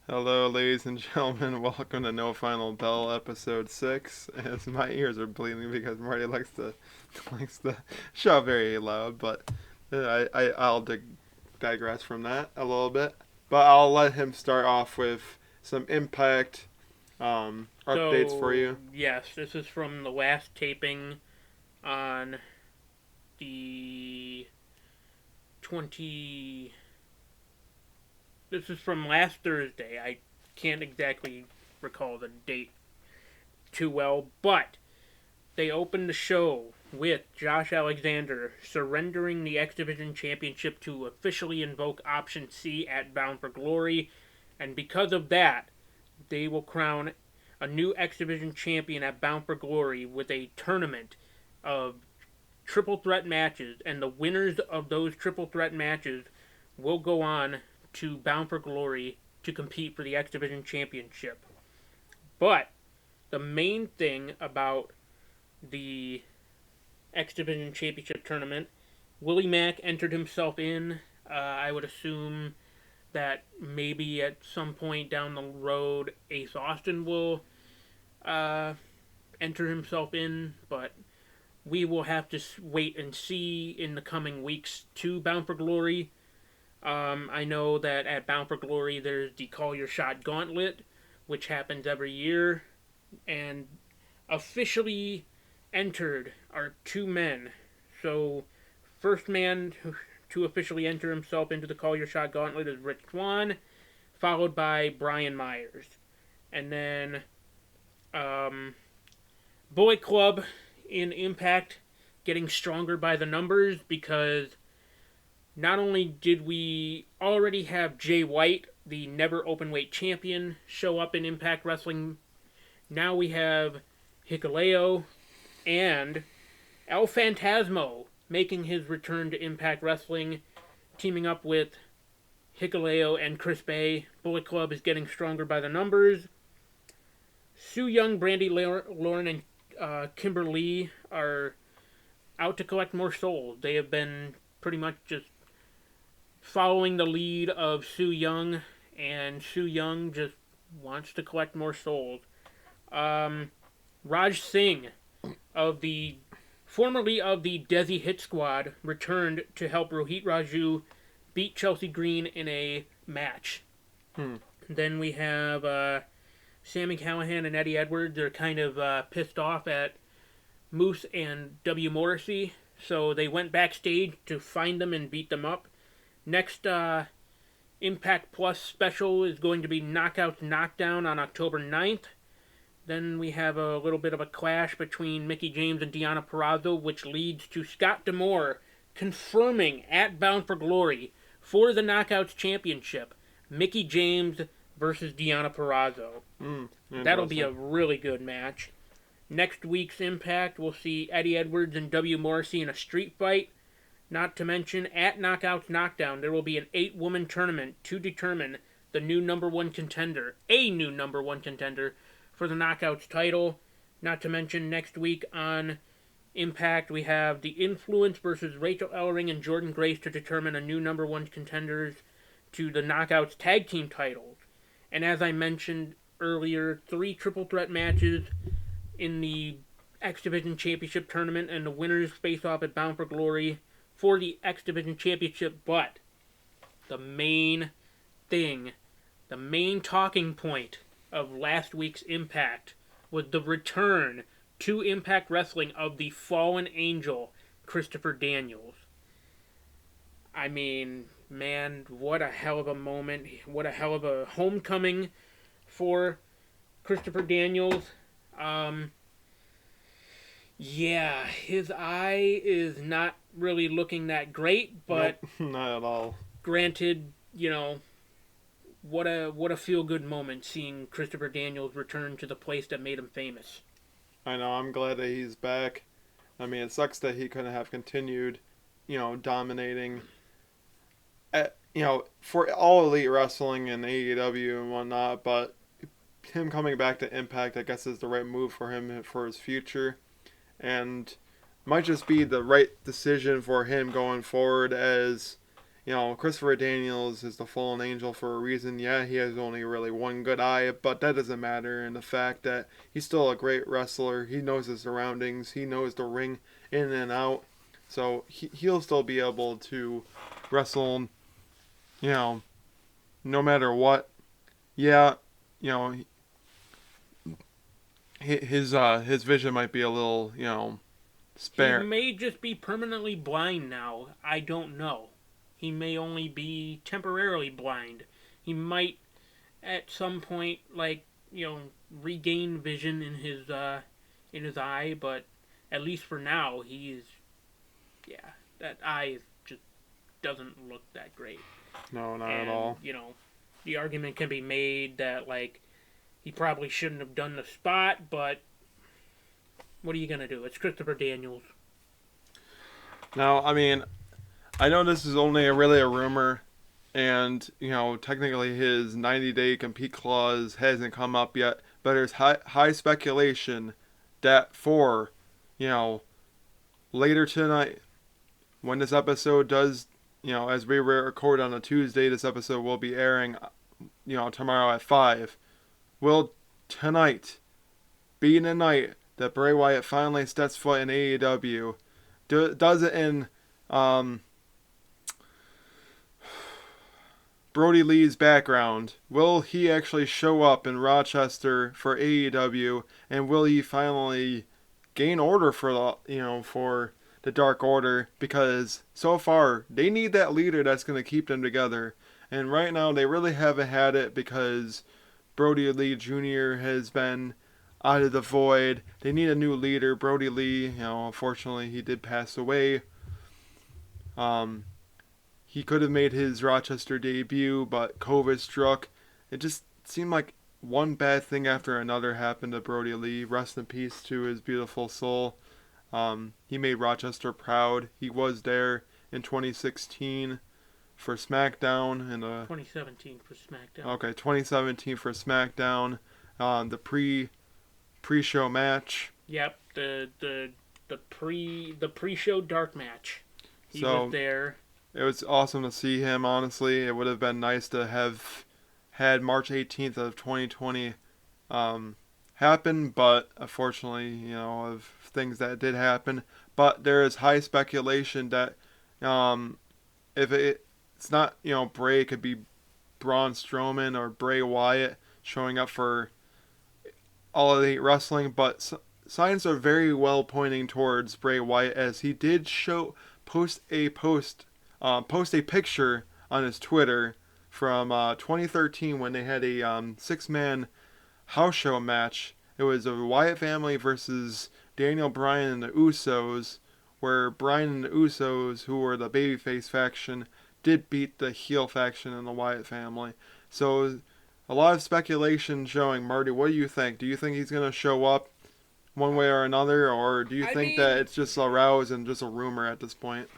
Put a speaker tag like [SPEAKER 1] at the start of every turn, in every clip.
[SPEAKER 1] Hello, ladies and gentlemen. Welcome to No Final Bell, episode 6. As my ears are bleeding because Marty likes to shout very loud, but I'll digress from that a little bit. But I'll let him start off with some Impact updates for
[SPEAKER 2] So,
[SPEAKER 1] you.
[SPEAKER 2] yes, this is from the last taping on the 20. This is from last Thursday. I can't exactly recall the date too well, but they opened the show with Josh Alexander surrendering the X Division Championship to officially invoke Option C at Bound for Glory, and because of that, they will crown a new X Division champion at Bound for Glory with a tournament of triple threat matches, and the winners of those triple threat matches will go on to Bound for Glory to compete for the X Division championship. But the main thing about the X Division championship tournament, Willie Mack entered himself in. I would assume that maybe at some point down the road, Ace Austin will uh, enter himself in, but we will have to wait and see in the coming weeks to Bound for Glory. I know that at Bound for Glory there's the Call Your Shot Gauntlet, which happens every year, and officially entered are two men. So, first man to officially enter himself into the Call Your Shot Gauntlet is Rich Swann, followed by Brian Myers. And then Bullet Club in Impact getting stronger by the numbers because not only did we already have Jay White, the never openweight champion, show up in Impact Wrestling, now we have Hikuleo and El Phantasmo making his return to Impact Wrestling, teaming up with Hikuleo and Chris Bay. Bullet Club is getting stronger by the numbers. Sue Young, Brandy Lauren, and Kimberly are out to collect more souls. They have been pretty much just following the lead of Sue Young, and Sue Young just wants to collect more souls. Raj Singh, of the formerly of the Desi Hit Squad, returned to help Rohit Raju beat Chelsea Green in a match.
[SPEAKER 1] Hmm.
[SPEAKER 2] Then we have Sammy Callahan and Eddie Edwards. They're kind of pissed off at Moose and W. Morrissey, so they went backstage to find them and beat them up. Next Impact Plus special is going to be Knockouts Knockdown on October 9th. Then we have a little bit of a clash between Mickie James and Deonna Purrazzo, which leads to Scott D'Amore confirming at Bound for Glory for the Knockouts Championship, Mickie James versus Deonna Purrazzo. That'll be a
[SPEAKER 1] Interesting.
[SPEAKER 2] really good match. Next week's Impact, we'll see Eddie Edwards and W. Morrissey in a street fight. Not to mention, at Knockouts Knockdown, there will be an 8-woman tournament to determine the new number one contender, a new number one contender for the Knockouts title. Not to mention, next week on Impact, we have The Influence versus Rachel Ellering and Jordan Grace to determine a new number one contenders to the Knockouts tag team titles. And as I mentioned earlier, 3 triple threat matches in the X Division Championship tournament, and the winners face off at Bound for Glory for the X Division Championship. But the main thing, the main talking point of last week's Impact was the return to Impact Wrestling of the fallen angel, Christopher Daniels. I mean, man, what a hell of a moment. What a hell of a homecoming for Christopher Daniels. Um, yeah, his eye is not really looking that great, but
[SPEAKER 1] Nope, not at all.
[SPEAKER 2] granted, what a feel good moment seeing Christopher Daniels return to the place that made him famous.
[SPEAKER 1] I know, I'm glad that he's back. I mean, it sucks that he couldn't have continued, dominating for all elite wrestling and AEW and whatnot, but him coming back to Impact, I guess, is the right move for him for his future, and might just be the right decision for him going forward as, Christopher Daniels is the fallen angel for a reason. Yeah, he has only really one good eye, but that doesn't matter. And the fact that he's still a great wrestler, he knows his surroundings, he knows the ring in and out. So he'll still be able to wrestle, you know, no matter what. Yeah, you know, his vision might be a little,
[SPEAKER 2] He
[SPEAKER 1] spare.
[SPEAKER 2] may just be permanently blind now. I don't know. He may only be temporarily blind. He might, at some point, regain vision in his eye. But at least for now, yeah, that eye just doesn't look that great.
[SPEAKER 1] No, not at
[SPEAKER 2] And
[SPEAKER 1] all.
[SPEAKER 2] the argument can be made that he probably shouldn't have done the spot, but what are you gonna do? It's Christopher Daniels.
[SPEAKER 1] Now, I mean, I know this is only really a rumor, and technically his 90-day compete clause hasn't come up yet, but there's high speculation that for you know later tonight, when this episode does, as we record on a Tuesday, this episode will be airing, tomorrow at 5. Will tonight be the night that Bray Wyatt finally steps foot in AEW? Does it in um, Brody Lee's background? Will he actually show up in Rochester for AEW, and will he finally gain order for the Dark Order? Because so far they need that leader that's going to keep them together, and right now they really haven't had it because Brody Lee Jr. has been out of the void. They need a new leader. Brody Lee, unfortunately he did pass away. Um, he could have made his Rochester debut, but COVID struck. It just seemed like one bad thing after another happened to Brody Lee. Rest in peace to his beautiful soul. He made Rochester proud. He was there in 2016 for SmackDown and
[SPEAKER 2] 2017 for SmackDown.
[SPEAKER 1] okay, 2017 for SmackDown. The pre-show match.
[SPEAKER 2] Yep, the pre-show dark match. He
[SPEAKER 1] So
[SPEAKER 2] was there.
[SPEAKER 1] it was awesome to see him. Honestly, it would have been nice to have had March 18th of 2020 happen, but unfortunately, of things that did happen. But there is high speculation that if it's not, Bray, it could be Braun Strowman or Bray Wyatt showing up for All Elite Wrestling, but signs are very well pointing towards Bray Wyatt, as he did post a picture on his Twitter from 2013 when they had a 6-man house show match. It was a Wyatt family versus Daniel Bryan and the Usos, where Bryan and the Usos, who were the babyface faction, did beat the heel faction in the Wyatt family. So a lot of speculation showing. Marty, what do you think? Do you think he's going to show up one way or another, or do you think that it's just a rouse and just a rumor at this point?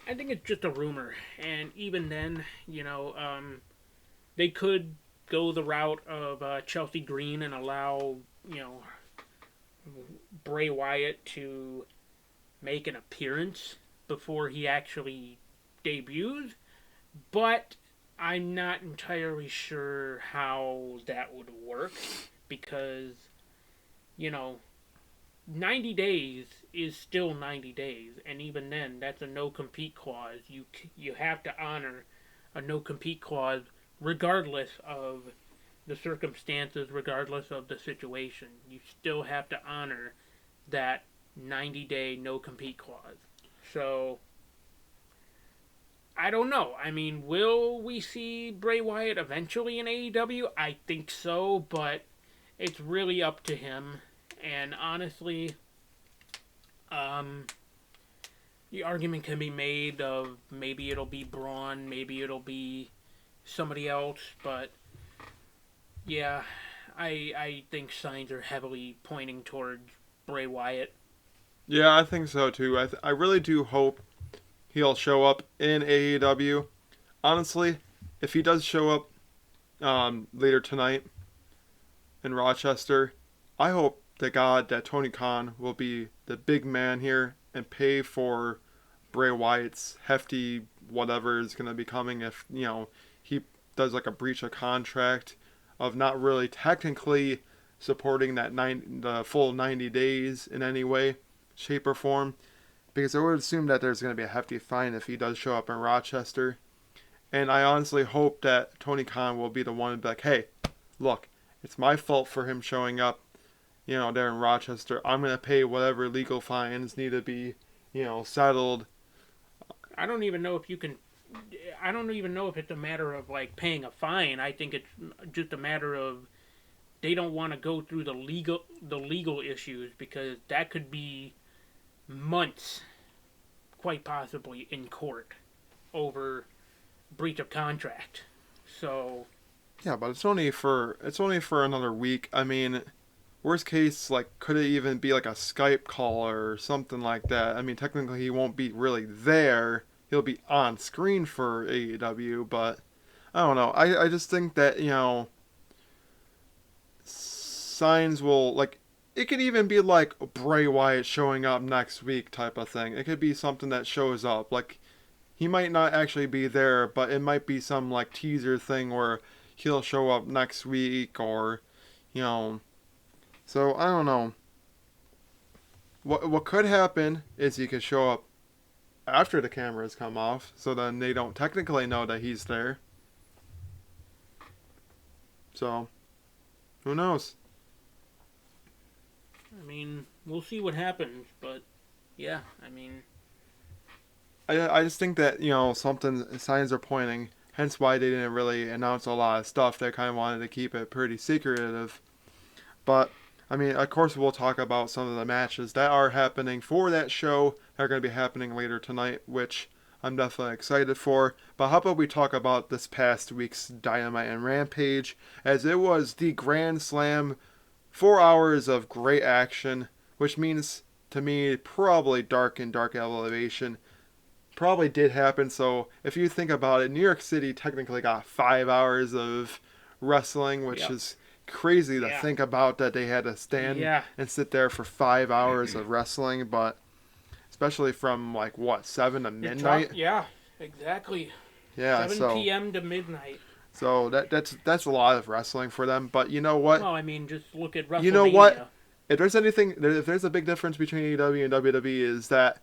[SPEAKER 2] I think it's just a rumor, and even then, they could go the route of Chelsea Green and allow Bray Wyatt to make an appearance before he actually debuts, but I'm not entirely sure how that would work because, 90 days is still 90 days, and even then, that's a no-compete clause. You have to honor a no-compete clause regardless of the circumstances, regardless of the situation. You still have to honor that 90-day no-compete clause. So, I don't know. I mean, will we see Bray Wyatt eventually in AEW? I think so, but it's really up to him. And honestly, the argument can be made of maybe it'll be Braun, maybe it'll be somebody else, but yeah, I think signs are heavily pointing towards Bray Wyatt.
[SPEAKER 1] Yeah, I think so too. I really do hope he'll show up in AEW. Honestly, if he does show up later tonight in Rochester, I hope to God that Tony Khan will be the big man here and pay for Bray Wyatt's hefty whatever is going to be coming if, he does like a breach of contract of not really technically supporting the full 90 days in any way, shape, or form. Because I would assume that there's going to be a hefty fine if he does show up in Rochester. And I honestly hope that Tony Khan will be the one to be like, hey, look, it's my fault for him showing up, there in Rochester. I'm going to pay whatever legal fines need to be, settled.
[SPEAKER 2] I don't even know if it's a matter of like paying a fine. I think it's just a matter of they don't want to go through the legal issues, because that could be months, quite possibly, in court over breach of contract. So
[SPEAKER 1] yeah, but it's only for another week. I mean, worst case, like, could it even be like a Skype call or something like that? I mean, technically he won't be really there. He'll be on screen for AEW, but I don't know. I just think that, signs will, like, it could even be like Bray Wyatt showing up next week type of thing. It could be something that shows up. Like, he might not actually be there, but it might be some like teaser thing where he'll show up next week, or, so I don't know. What could happen is he could show up after the cameras come off, so then they don't technically know that he's there. So, who knows?
[SPEAKER 2] I mean, we'll see what happens, but yeah, I mean,
[SPEAKER 1] I just think that, signs are pointing, hence why they didn't really announce a lot of stuff. They kind of wanted to keep it pretty secretive. But, I mean, of course we'll talk about some of the matches that are happening for that show that are going to be happening later tonight, which I'm definitely excited for. But how about we talk about this past week's Dynamite and Rampage, as it was the Grand Slam, 4 hours of great action, which means, to me, probably Dark Elevation probably did happen. So if you think about it, New York City technically got 5 hours of wrestling, which is crazy to think about, that they had to stand and sit there for 5 hours of wrestling. But especially from 7 to midnight.
[SPEAKER 2] Yeah, exactly.
[SPEAKER 1] Yeah,
[SPEAKER 2] 7 p.m. to midnight.
[SPEAKER 1] So that's a lot of wrestling for them. But you know what?
[SPEAKER 2] Well, I mean, just look at WrestleMania.
[SPEAKER 1] You know what? If there's a big difference between AEW and WWE, is that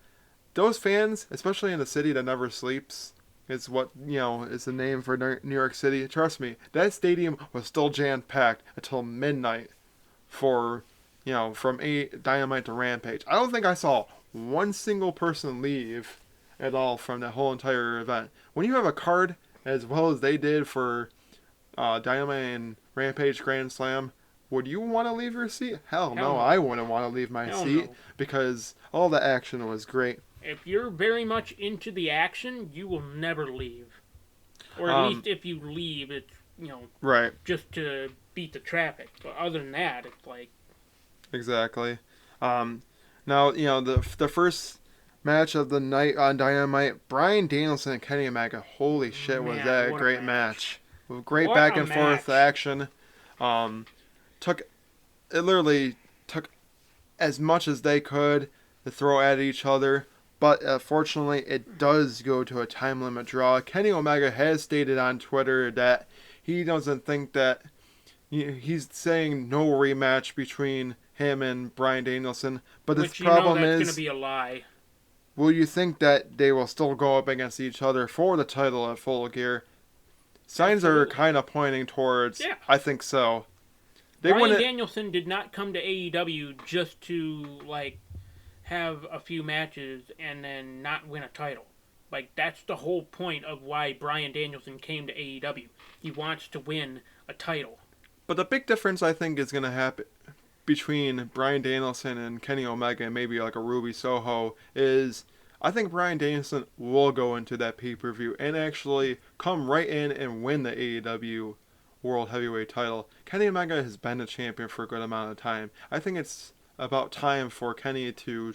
[SPEAKER 1] those fans, especially in the city that never sleeps, is what, is the name for New York City. Trust me, that stadium was still jam-packed until midnight for, from Dynamite to Rampage. I don't think I saw one single person leave at all from that whole entire event. When you have a card as well as they did for Dynamite and Rampage Grand Slam, would you want to leave your seat? Hell no, I wouldn't want to leave my seat, because all the action was great.
[SPEAKER 2] If you're very much into the action, you will never leave. Or at least if you leave, it's,
[SPEAKER 1] right,
[SPEAKER 2] just to beat the traffic. But other than that, it's like...
[SPEAKER 1] Exactly. Now, the first match of the night on Dynamite, Bryan Danielson and Kenny Omega. Holy shit, was that a great match. With great back and forth action. It literally took as much as they could to throw at each other. But fortunately, it does go to a time limit draw. Kenny Omega has stated on Twitter that he doesn't think that... He's saying no rematch between him and Bryan Danielson. But the problem is...
[SPEAKER 2] that's going to be a lie.
[SPEAKER 1] Will you think that they will still go up against each other for the title at Full Gear? Signs are kind of pointing towards... Yeah. I think so.
[SPEAKER 2] Bryan Danielson did not come to AEW just to, have a few matches and then not win a title. That's the whole point of why Bryan Danielson came to AEW. He wants to win a title.
[SPEAKER 1] But the big difference, I think, is going to happen between Bryan Danielson and Kenny Omega, and maybe like a Ruby Soho, is I think Bryan Danielson will go into that pay-per-view and actually come right in and win the AEW World Heavyweight title. Kenny Omega has been a champion for a good amount of time. I think it's about time for Kenny to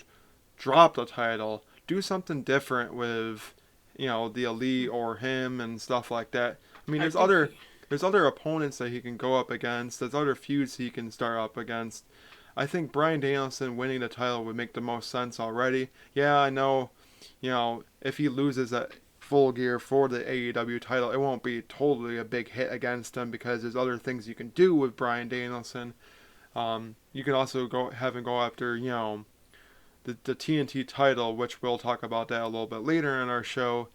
[SPEAKER 1] drop the title, do something different with, the Elite or him and stuff like that. I mean, there's other opponents that he can go up against. There's other feuds he can start up against. I think Bryan Danielson winning the title would make the most sense already. Yeah, I know if he loses at Full Gear for the AEW title, it won't be totally a big hit against him because there's other things you can do with Bryan Danielson. You can also have him go after, the TNT title, which we'll talk about that a little bit later in our show,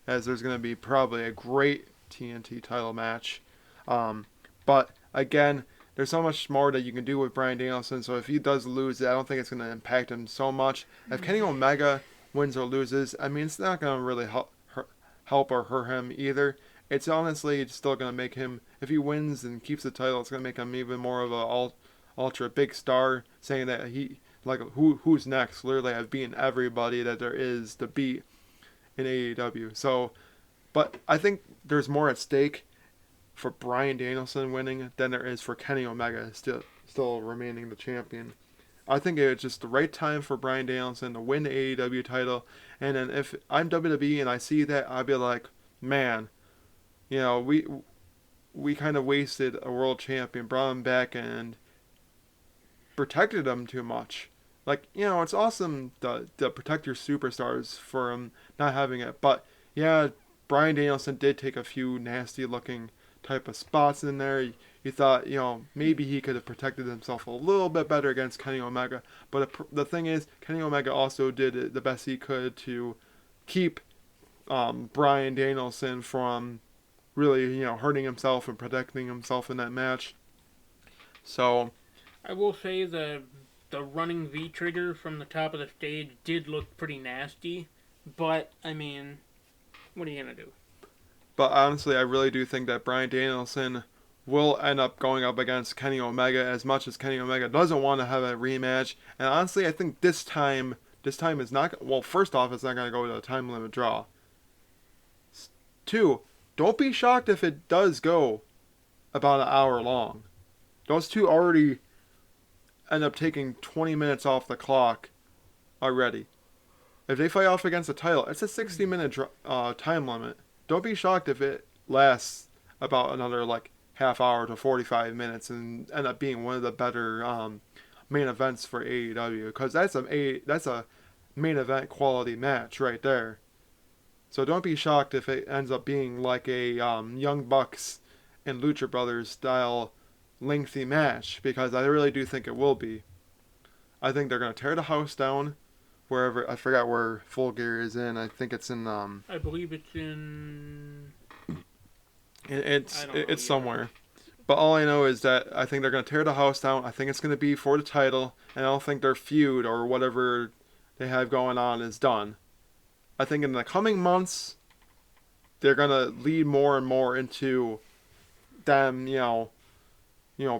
[SPEAKER 1] as there's going to be probably a great TNT title match. But again, there's so much more that you can do with Bryan Danielson, so if he does lose, I don't think it's going to impact him so much. If Kenny Omega wins or loses, it's not going to really help or hurt him either. It's honestly still going to make him, if he wins and keeps the title, it's going to make him even more of a ultra big star, saying that who's next? Literally, I've beaten everybody that there is to beat in AEW. So, but I think there's more at stake for Bryan Danielson winning than there is for Kenny Omega still remaining the champion. I think it's just the right time for Bryan Danielson to win the AEW title, and then if I'm WWE and I see that, I'll be like, man, we kind of wasted a world champion, brought him back and protected him too much. It's awesome to protect your superstars for him not having it, but yeah, Bryan Danielson did take a few nasty looking type of spots in there. You thought, maybe he could have protected himself a little bit better against Kenny Omega. But the thing is, Kenny Omega also did the best he could to keep Bryan Danielson from really, hurting himself and protecting himself in that match. So,
[SPEAKER 2] I will say the running V trigger from the top of the stage did look pretty nasty, but what are you gonna do?
[SPEAKER 1] But honestly, I really do think that Bryan Danielson will end up going up against Kenny Omega, as much as Kenny Omega doesn't want to have a rematch. And honestly, I think this time is not. Well, first off, it's not going to go to a time limit draw. 2, don't be shocked if it does go about an hour long. Those two already end up taking 20 minutes off the clock already. If they fight off against the title, it's a 60-minute time limit. Don't be shocked if it lasts about another half hour to 45 minutes and end up being one of the better main events for AEW, because that's a main event quality match right there. So don't be shocked if it ends up being like a Young Bucks and Lucha Brothers style lengthy match, because I really do think it will be. I think they're going to tear the house down wherever, I forgot where Full Gear is in. I think it's in
[SPEAKER 2] I believe it's in
[SPEAKER 1] it's somewhere. But all I know is that I think they're going to tear the house down. I think it's going to be for the title, and I don't think their feud or whatever they have going on is done. I think in the coming months, they're going to lead more and more into them,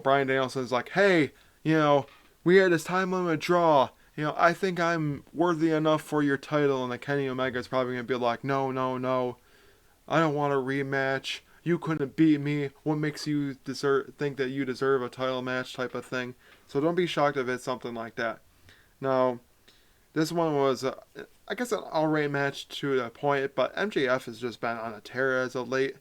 [SPEAKER 1] Bryan Danielson's like, hey, we had this time limit draw. I think I'm worthy enough for your title. And then Kenny Omega's probably going to be like, no. I don't want a rematch. You couldn't beat me. What makes you think that you deserve a title match type of thing? So don't be shocked if it's something like that. Now, this one was, I guess, an alright match to a point, but MJF has just been on a tear as of late.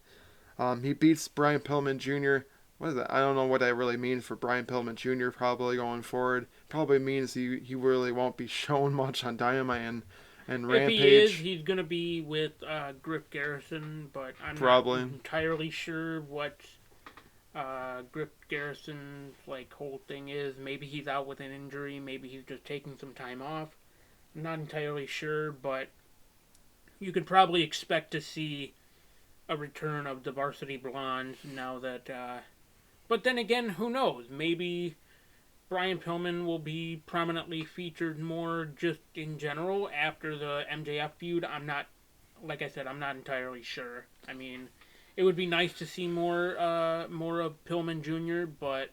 [SPEAKER 1] He beats Brian Pillman Jr. What is that? I don't know what that really means for Brian Pillman Jr. probably going forward. Probably means he really won't be shown much on Dynamite and Rampage.
[SPEAKER 2] If he is, he's going to be with Griff Garrison, but I'm
[SPEAKER 1] probably
[SPEAKER 2] not entirely sure what Griff Garrison's whole thing is. Maybe he's out with an injury. Maybe he's just taking some time off. I'm not entirely sure, but you could probably expect to see a return of the Varsity Blondes now that... But then again, who knows? Maybe Brian Pillman will be prominently featured more just in general after the MJF feud. I'm not entirely sure. It would be nice to see more of Pillman Jr., but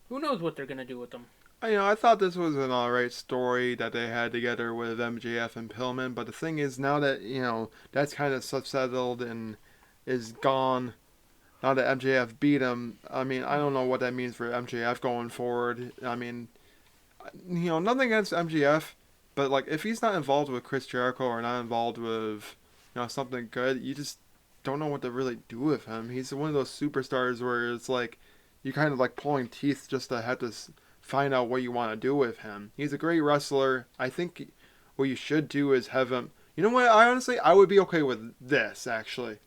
[SPEAKER 2] who knows what they're going to do with them.
[SPEAKER 1] I thought this was an alright story that they had together with MJF and Pillman, but the thing is, now that, that's kind of settled and is gone, now that MJF beat him, I don't know what that means for MJF going forward. Nothing against MJF, but, if he's not involved with Chris Jericho or not involved with, something good, you just don't know what to really do with him. He's one of those superstars where it's you kind of pulling teeth just to have to find out what you want to do with him. He's a great wrestler. I think what you should do is have him. You know what? I would be okay with this actually.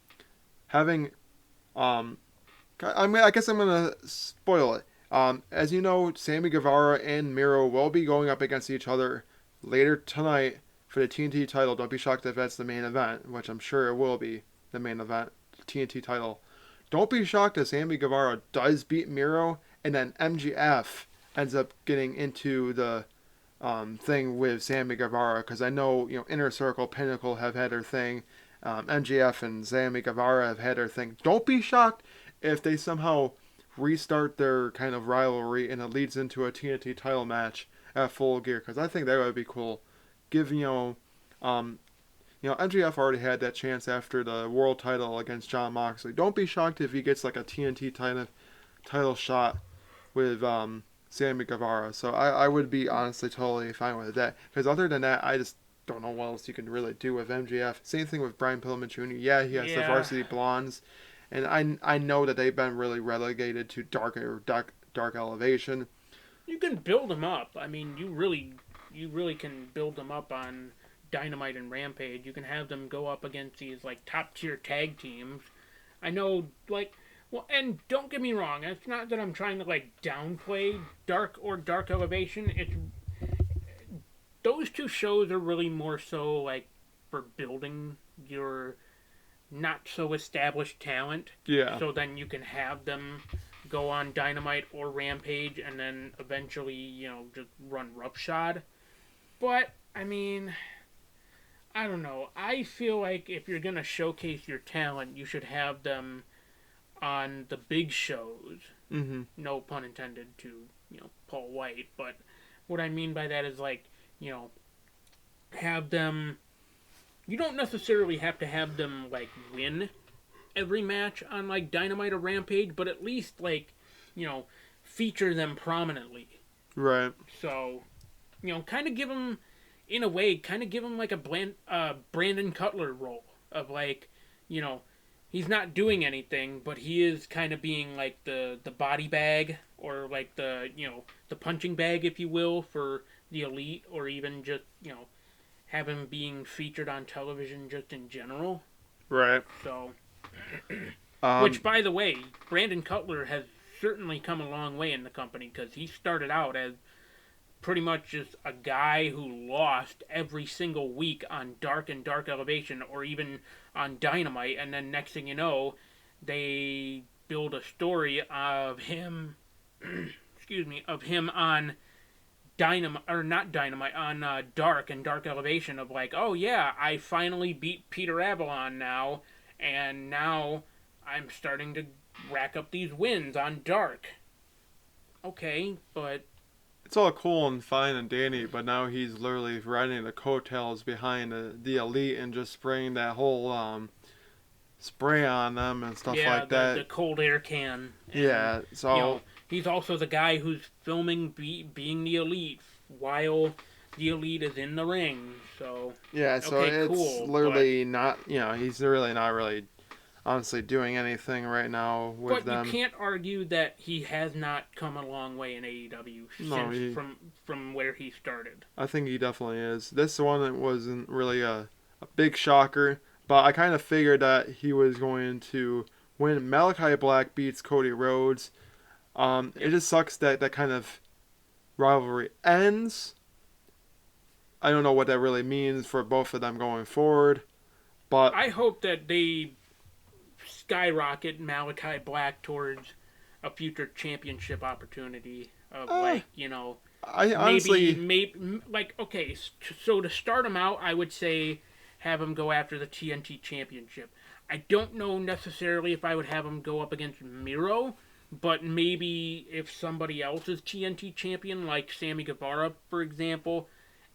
[SPEAKER 1] Having, um, I guess I'm gonna spoil it. As you know, Sammy Guevara and Miro will be going up against each other later tonight for the TNT title. Don't be shocked if that's the main event, which I'm sure it will be the main event, TNT title. Don't be shocked if Sammy Guevara does beat Miro, and then MGF ends up getting into the thing with Sammy Guevara, because I know Inner Circle, Pinnacle have had their thing. MGF and Sammy Guevara have had their thing. Don't be shocked if they somehow restart their kind of rivalry and it leads into a TNT title match at Full Gear, because I think that would be cool. Give MJF already had that chance after the world title against John Moxley. Don't be shocked if he gets like a TNT title shot with Sammy Guevara. So I would be honestly totally fine with that. Because other than that, I just don't know what else you can really do with MJF. Same thing with Brian Pillman Jr. Yeah, he has the Varsity Blondes. And I know that they've been really relegated to dark elevation.
[SPEAKER 2] You can build them up. I mean, you really can build them up on Dynamite and Rampage. You can have them go up against these like top tier tag teams. I know, and don't get me wrong. It's not that I'm trying to downplay Dark Elevation. It's those two shows are really more so for building your not so established talent.
[SPEAKER 1] Yeah.
[SPEAKER 2] So then you can have them go on Dynamite or Rampage and then eventually, just run roughshod. But, I mean, I don't know. I feel like if you're going to showcase your talent, you should have them on the big shows.
[SPEAKER 1] Mm-hmm.
[SPEAKER 2] No pun intended to, Paul White. But what I mean by that is have them... You don't necessarily have to have them, win every match on, Dynamite or Rampage, but at least, feature them prominently.
[SPEAKER 1] Right.
[SPEAKER 2] So, kind of give them, in a way, a Brandon Cutler role of, he's not doing anything, but he is kind of being, the body bag, or, the punching bag, if you will, for the Elite, or even just, have him being featured on television just in general.
[SPEAKER 1] Right.
[SPEAKER 2] So, which, by the way, Brandon Cutler has certainly come a long way in the company, because he started out as pretty much just a guy who lost every single week on Dark and Dark Elevation, or even on Dynamite, and then next thing you know, they build a story of him, on Dynamite, or not Dynamite, on Dark and Dark Elevation, of oh yeah, I finally beat Peter Avalon now, and now I'm starting to rack up these wins on Dark. Okay, but...
[SPEAKER 1] It's all cool and fine and dandy, but now he's literally riding the coattails behind the Elite and just spraying that whole spray on them and stuff like that.
[SPEAKER 2] The cold air can. And,
[SPEAKER 1] yeah, so...
[SPEAKER 2] he's also the guy who's filming being the Elite while the Elite is in the ring. So
[SPEAKER 1] yeah, so
[SPEAKER 2] okay,
[SPEAKER 1] it's
[SPEAKER 2] cool,
[SPEAKER 1] literally not. He's really not really, honestly, doing anything right now with them.
[SPEAKER 2] But you can't argue that he has not come a long way in AEW from where he started.
[SPEAKER 1] I think he definitely is. This one wasn't really a big shocker, but I kind of figured that he was going to win. Malachi Black beats Cody Rhodes. It just sucks that that kind of rivalry ends. I don't know what that really means for both of them going forward, but
[SPEAKER 2] I hope that they skyrocket Malachi Black towards a future championship opportunity of
[SPEAKER 1] I
[SPEAKER 2] honestly maybe okay, so to start him out, I would say have him go after the TNT championship. I don't know necessarily if I would have him go up against Miro. But maybe if somebody else is TNT champion, like Sammy Guevara, for example,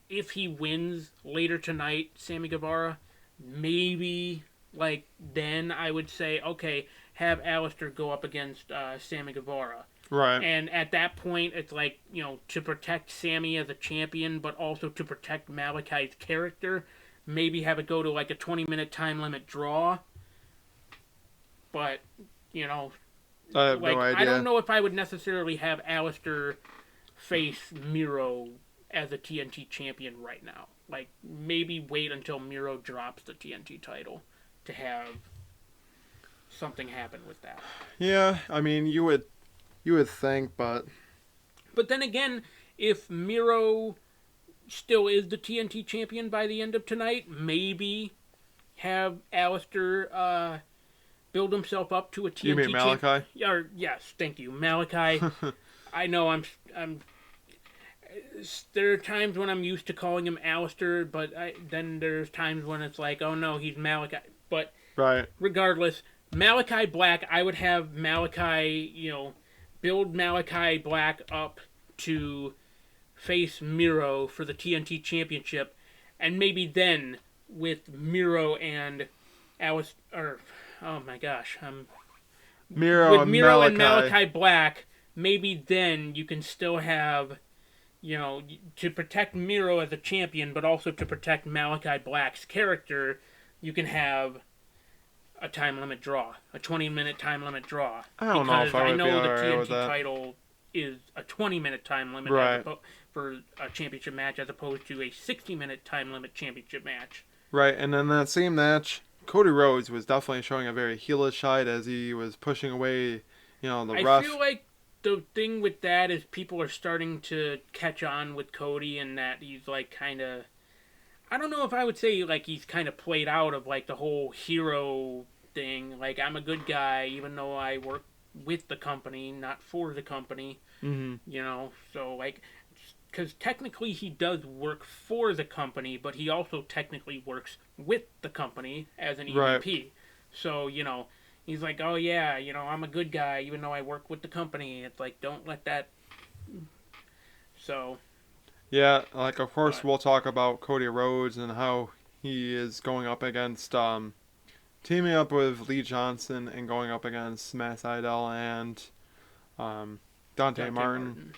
[SPEAKER 2] if he wins later tonight, Sammy Guevara, maybe, then I would say, okay, have Alistair go up against Sammy Guevara.
[SPEAKER 1] Right.
[SPEAKER 2] And at that point, it's to protect Sammy as a champion, but also to protect Malachi's character, maybe have it go to, a 20-minute time limit draw. But,
[SPEAKER 1] I have no idea.
[SPEAKER 2] I don't know if I would necessarily have Alistair face Miro as a TNT champion right now. Like, maybe wait until Miro drops the TNT title to have something happen with that.
[SPEAKER 1] Yeah, I mean, you would think, but
[SPEAKER 2] then again, if Miro still is the TNT champion by the end of tonight, maybe have Alistair build himself up to a TNT.
[SPEAKER 1] You mean Malachi?
[SPEAKER 2] Yes, thank you, Malachi. I know I'm. There are times when I'm used to calling him Alistair, but then there's times when it's like, oh no, he's Malachi. But
[SPEAKER 1] right.
[SPEAKER 2] Regardless, Malachi Black, I would have Malachi, build Malachi Black up to face Miro for the TNT Championship, and maybe then with Miro and Alice, or oh my gosh,
[SPEAKER 1] Miro
[SPEAKER 2] with Miro and Malachi Black, maybe then you can still have, to protect Miro as a champion, but also to protect Malachi Black's character, you can have a time limit draw, a 20-minute time limit draw.
[SPEAKER 1] I don't know if I would be all right with that.
[SPEAKER 2] The TNT title is a 20-minute time limit for a championship match, as opposed to a 60-minute time limit championship match.
[SPEAKER 1] Right, and in that same match, Cody Rhodes was definitely showing a very heelish side as he was pushing away, the ref.
[SPEAKER 2] I feel like the thing with that is people are starting to catch on with Cody, and that he's like kind of, I don't know if I would say like he's kind of played out of like the whole hero thing. Like, I'm a good guy even though I work with the company, not for the company.
[SPEAKER 1] Mm-hmm.
[SPEAKER 2] So like, because technically he does work for the company, but he also technically works with the company as an EVP. Right. So, he's like, oh yeah, I'm a good guy even though I work with the company. It's like, don't let that. So.
[SPEAKER 1] Yeah, like, of course we'll talk about Cody Rhodes and how he is going up against, teaming up with Lee Johnson and going up against Matt Seidel and Dante Martin.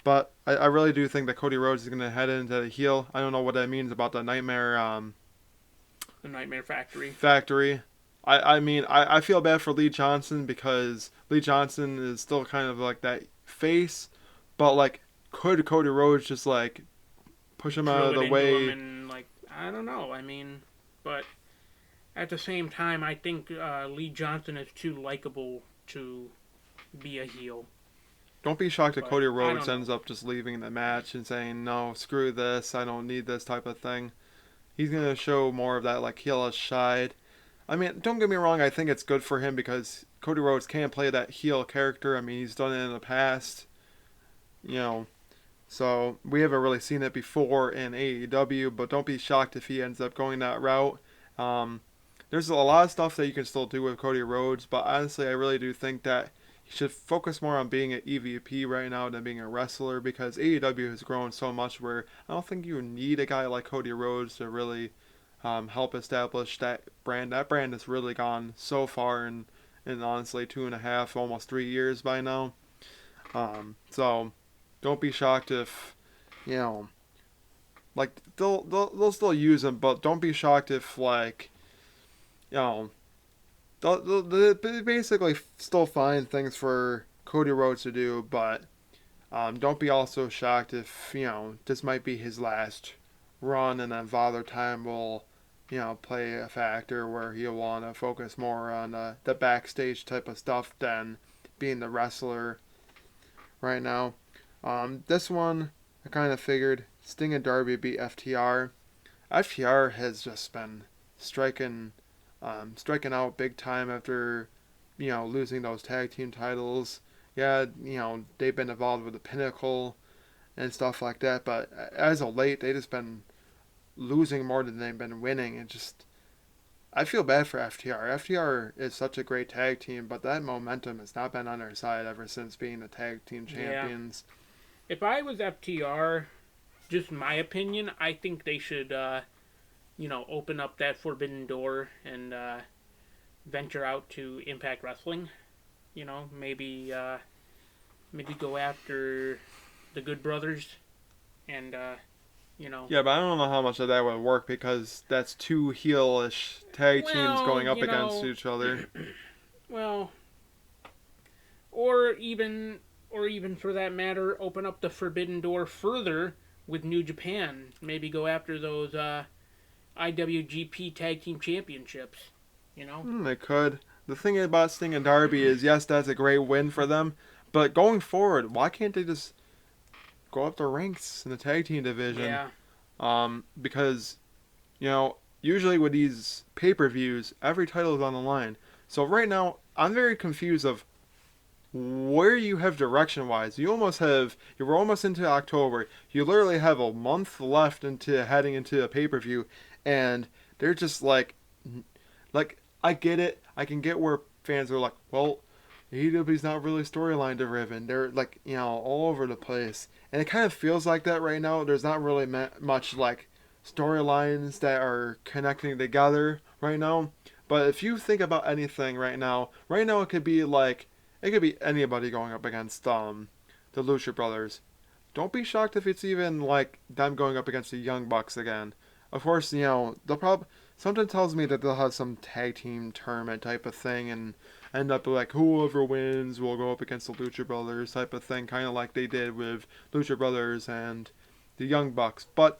[SPEAKER 1] But I really do think that Cody Rhodes is going to head into the heel. I don't know what that means about the Nightmare...
[SPEAKER 2] the Nightmare Factory.
[SPEAKER 1] I mean, I feel bad for Lee Johnson because Lee Johnson is still kind of like that face, but like, could Cody Rhodes just like push him out of the way?
[SPEAKER 2] And, like, I don't know. I mean, but at the same time, I think Lee Johnson is too likable to be a heel.
[SPEAKER 1] Don't be shocked if Cody Rhodes ends up just leaving the match and saying, no, screw this, I don't need this type of thing. He's going to show more of that, like, heelish side. I mean, don't get me wrong, I think it's good for him because Cody Rhodes can play that heel character. I mean, he's done it in the past, so we haven't really seen it before in AEW, but don't be shocked if he ends up going that route. There's a lot of stuff that you can still do with Cody Rhodes, but honestly, I really do think that he should focus more on being an EVP right now than being a wrestler, because AEW has grown so much where I don't think you need a guy like Cody Rhodes to really help establish that brand. That brand has really gone so far in honestly 2.5, almost 3 years by now. So don't be shocked if, like, they'll still use him, but don't be shocked if, like, they'll basically still find things for Cody Rhodes to do, but don't be also shocked if, this might be his last run, and then Father Time will, play a factor where he'll want to focus more on the backstage type of stuff than being the wrestler right now. This one, I kind of figured Sting and Darby beat FTR. FTR has just been striking out big time after, losing those tag team titles. Yeah, they've been involved with the Pinnacle and stuff like that, but as of late, they've just been losing more than they've been winning, and just, I feel bad for FTR. FTR is such a great tag team, but that momentum has not been on their side ever since being the tag team champions.
[SPEAKER 2] Yeah. If I was FTR, just my opinion, I think they should, open up that forbidden door and venture out to Impact Wrestling. Maybe go after the Good Brothers and,
[SPEAKER 1] Yeah, but I don't know how much of that would work because that's two heelish tag teams going up against each other.
[SPEAKER 2] Well, or even for that matter, open up the forbidden door further with New Japan. Maybe go after those IWGP Tag Team Championships. You know?
[SPEAKER 1] They could. The thing about Sting and Darby is, yes, that's a great win for them, but going forward, why can't they just go up the ranks in the tag team division?
[SPEAKER 2] Yeah.
[SPEAKER 1] Because, usually with these pay-per-views, every title is on the line. So right now, I'm very confused of where you have direction-wise. You're almost into October. You literally have a month left into heading into a pay-per-view, and they're just like, I get it. I can get where fans are like, well, AEW's not really storyline driven. They're like, all over the place. And it kind of feels like that right now. There's not really much like storylines that are connecting together right now. But if you think about anything right now it could be anybody going up against the Lucha Brothers. Don't be shocked if it's even like them going up against the Young Bucks again. Of course, something tells me that they'll have some tag team tournament type of thing and end up like whoever wins will go up against the Lucha Brothers type of thing, kind of like they did with Lucha Brothers and the Young Bucks. But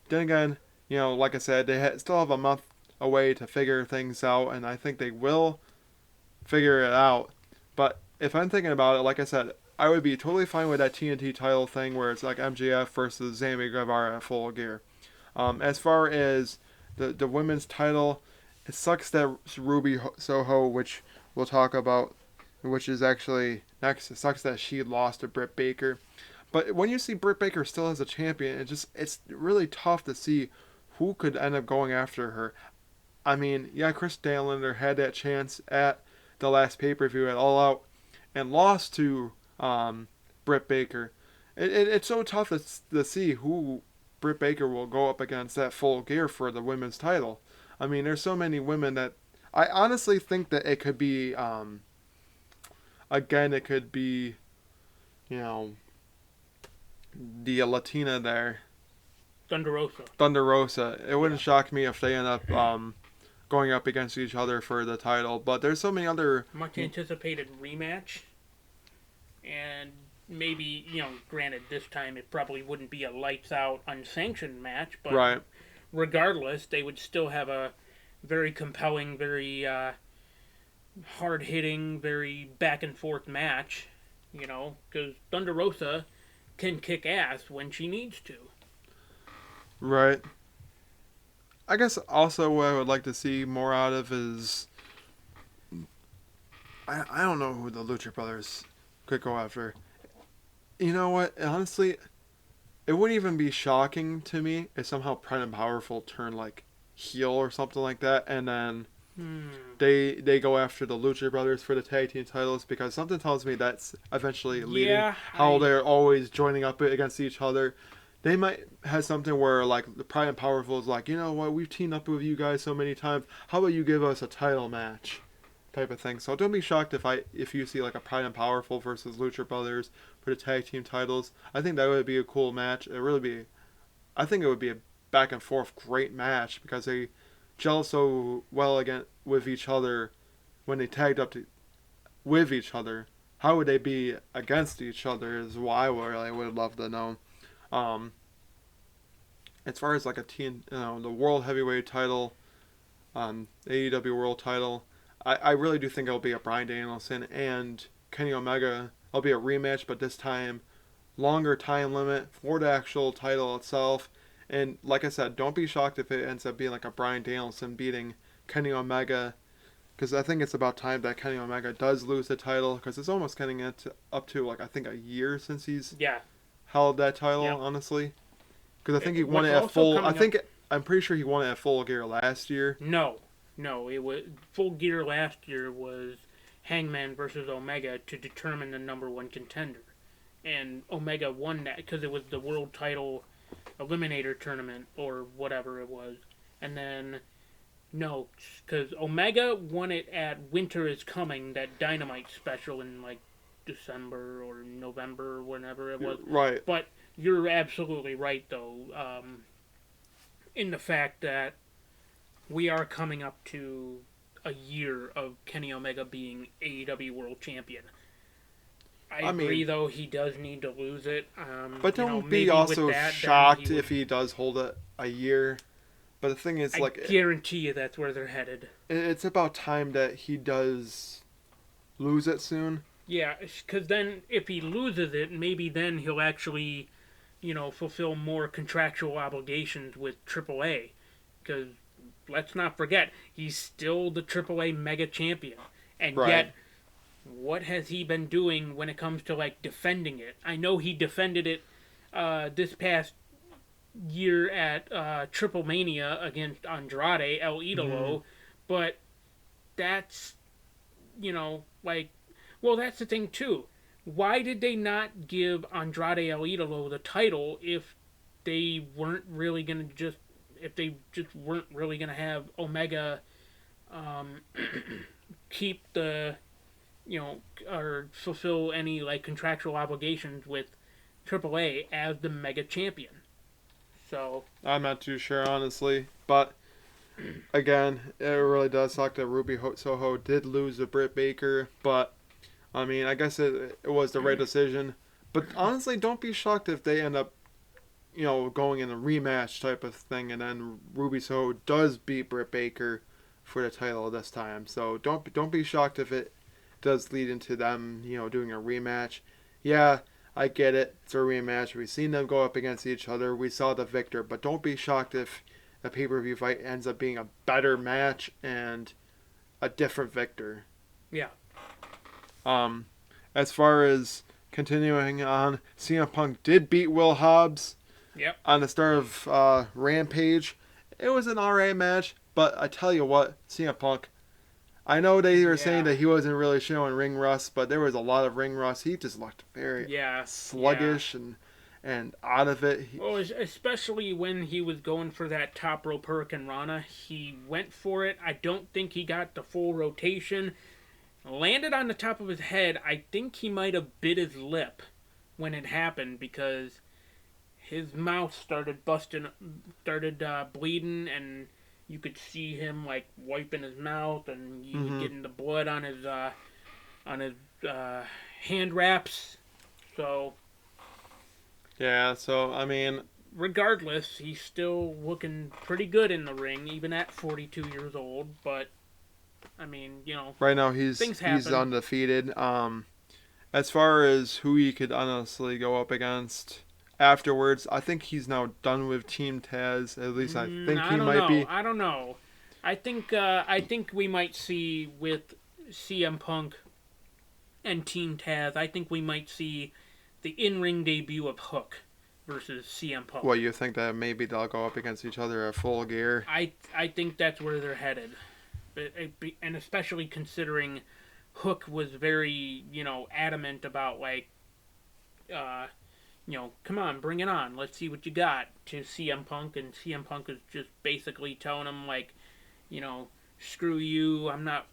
[SPEAKER 1] then again, like I said, they still have a month away to figure things out, and I think they will figure it out. But if I'm thinking about it, like I said, I would be totally fine with that TNT title thing where it's like MJF versus Sammy Guevara at Full Gear. As far as the women's title, it sucks that Ruby Soho, which we'll talk about, which is actually next. It sucks that she lost to Britt Baker. But when you see Britt Baker still as a champion, it's really tough to see who could end up going after her. I mean, yeah, Chris Statlander had that chance at the last pay-per-view at All Out and lost to Britt Baker. It's so tough to see who Britt Baker will go up against at Full Gear for the women's title. I mean, there's so many women that I honestly think that it could be, again, it could be, the Latina there. Thunder Rosa. It wouldn't shock me if they end up going up against each other for the title. But there's so many other
[SPEAKER 2] much anticipated rematch, and maybe granted this time it probably wouldn't be a lights out unsanctioned match, but
[SPEAKER 1] right.
[SPEAKER 2] Regardless, they would still have a very compelling, very hard hitting, very back and forth match. Because Thunder Rosa can kick ass when she needs to.
[SPEAKER 1] Right. I guess also what I would like to see more out of is I don't know who the Lucha Brothers could go after. You know what? Honestly, it wouldn't even be shocking to me if somehow Pride and Powerful turned like heel or something like that, and then they go after the Lucha Brothers for the tag team titles, because something tells me that's eventually leading they're always joining up against each other. They might have something where like the Pride and Powerful is like, you know what, we've teamed up with you guys so many times. How about you give us a title match, type of thing. So don't be shocked if you see like a Pride and Powerful versus Lucha Brothers for the tag team titles. I think that would be a cool match. I think it would be a back and forth great match, because they gel so well again with each other when they tagged up with each other. How would they be against each other is what I really would love to know. As far as like the World Heavyweight title, AEW World title, I really do think it'll be a Bryan Danielson and Kenny Omega. It'll be a rematch, but this time longer time limit for the actual title itself. And like I said, don't be shocked if it ends up being like a Bryan Danielson beating Kenny Omega, because I think it's about time that Kenny Omega does lose the title, because it's almost getting up to like I think a year since he's held that title, honestly. Because I think he won it at Full. I'm pretty sure he won it at Full Gear last year.
[SPEAKER 2] No, it was Full Gear last year was Hangman versus Omega to determine the number one contender, and Omega won that because it was the world title eliminator tournament or whatever it was. And then no, because Omega won it at Winter is Coming, that Dynamite special in like December or November or whenever it was.
[SPEAKER 1] Right.
[SPEAKER 2] But you're absolutely right, though, in the fact that we are coming up to a year of Kenny Omega being AEW World Champion. I agree, though, he does need to lose it.
[SPEAKER 1] But don't be also shocked if he does hold it a year. But the thing is,
[SPEAKER 2] I guarantee you that's where they're headed.
[SPEAKER 1] It's about time that he does lose it soon.
[SPEAKER 2] Yeah, because then if he loses it, maybe then he'll actually, fulfill more contractual obligations with AAA. Because let's not forget, he's still the AAA Mega Champion. And yet, what has he been doing when it comes to, defending it? I know he defended it this past year at Triple Mania against Andrade El Idolo, but that's, well, that's the thing, too. Why did they not give Andrade El Idolo the title if they weren't really going to if they just weren't really going to have Omega keep the, or fulfill any, contractual obligations with AAA as the Mega Champion? So
[SPEAKER 1] I'm not too sure, honestly. But, again, it really does suck that Ruby Soho did lose to Britt Baker. But, I mean, I guess it was the right decision. But, honestly, don't be shocked if they end up, going in a rematch type of thing. And then Ruby Soho does beat Britt Baker for the title this time. So, don't be shocked if it does lead into them, doing a rematch. Yeah, I get it. It's a rematch. We've seen them go up against each other. We saw the victor. But don't be shocked if a pay-per-view fight ends up being a better match and a different victor.
[SPEAKER 2] Yeah.
[SPEAKER 1] As far as continuing on, CM Punk did beat Will Hobbs.
[SPEAKER 2] Yep.
[SPEAKER 1] On the start of Rampage. It was an alright match, but I tell you what, CM Punk, I know they were saying that he wasn't really showing ring rust, but there was a lot of ring rust. He just looked very sluggish and out of it.
[SPEAKER 2] Well, especially when he was going for that top rope Hurricane Rana. He went for it. I don't think he got the full rotation. Landed on the top of his head. I think he might have bit his lip when it happened because his mouth started bleeding, and you could see him wiping his mouth, and he was getting the blood on his hand wraps. So
[SPEAKER 1] yeah, so I mean,
[SPEAKER 2] regardless, he's still looking pretty good in the ring, even at 42 years old. But I mean,
[SPEAKER 1] right now he's undefeated. As far as who he could honestly go up against afterwards, I think he's now done with Team Taz. At least I think he might be.
[SPEAKER 2] I don't know. I think we might see with CM Punk and Team Taz. I think we might see the in-ring debut of Hook versus CM Punk.
[SPEAKER 1] Well, you think that maybe they'll go up against each other at Full Gear?
[SPEAKER 2] I think that's where they're headed, and especially considering Hook was very adamant about come on, bring it on. Let's see what you got to CM Punk. And CM Punk is just basically telling him, screw you, I'm not,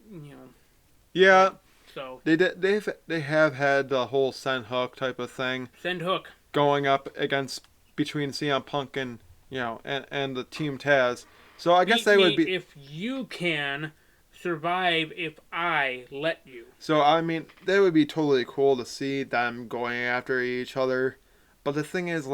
[SPEAKER 1] Yeah.
[SPEAKER 2] So
[SPEAKER 1] they have had the whole send Hook type of thing.
[SPEAKER 2] Send Hook.
[SPEAKER 1] Going up against between CM Punk and, and the Team Taz. So I guess they would be...
[SPEAKER 2] if you can survive if I let you.
[SPEAKER 1] So, I mean, that would be totally cool to see them going after each other. But the thing is,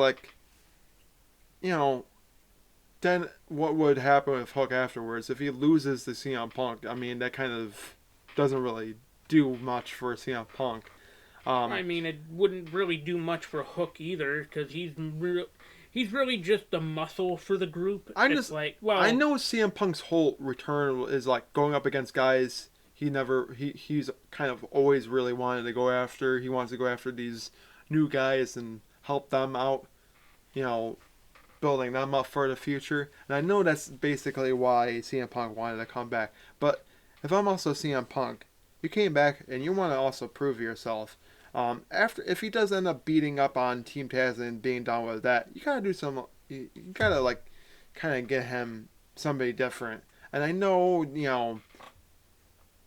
[SPEAKER 1] then what would happen with Hook afterwards? If he loses to CM Punk, I mean, that kind of doesn't really do much for CM Punk.
[SPEAKER 2] I mean, it wouldn't really do much for Hook either, because he's really just the muscle for the group. I know
[SPEAKER 1] CM Punk's whole return is going up against guys he's kind of always really wanted to go after. He wants to go after these new guys and help them out, building them up for the future. And I know that's basically why CM Punk wanted to come back. But if I'm also CM Punk, you came back and you want to also prove yourself. If he does end up beating up on Team Taz and being done with that, you gotta do you gotta kind of get him somebody different. And I know,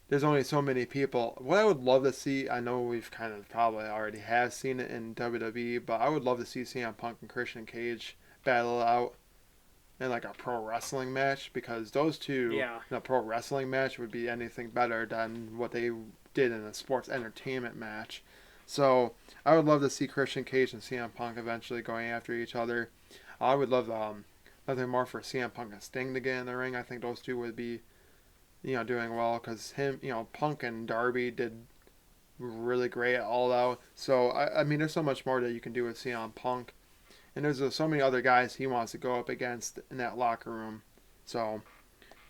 [SPEAKER 1] there's only so many people. What I would love to see, I know we've kind of probably already have seen it in WWE, but I would love to see CM Punk and Christian Cage battle out in a pro wrestling match, because those two in a pro wrestling match would be anything better than what they did in a sports entertainment match. So I would love to see Christian Cage and CM Punk eventually going after each other. I would love nothing more for CM Punk and Sting to get in the ring. I think those two would be, doing well because Punk and Darby did really great at All Out. So I mean, there's so much more that you can do with CM Punk, and there's so many other guys he wants to go up against in that locker room. So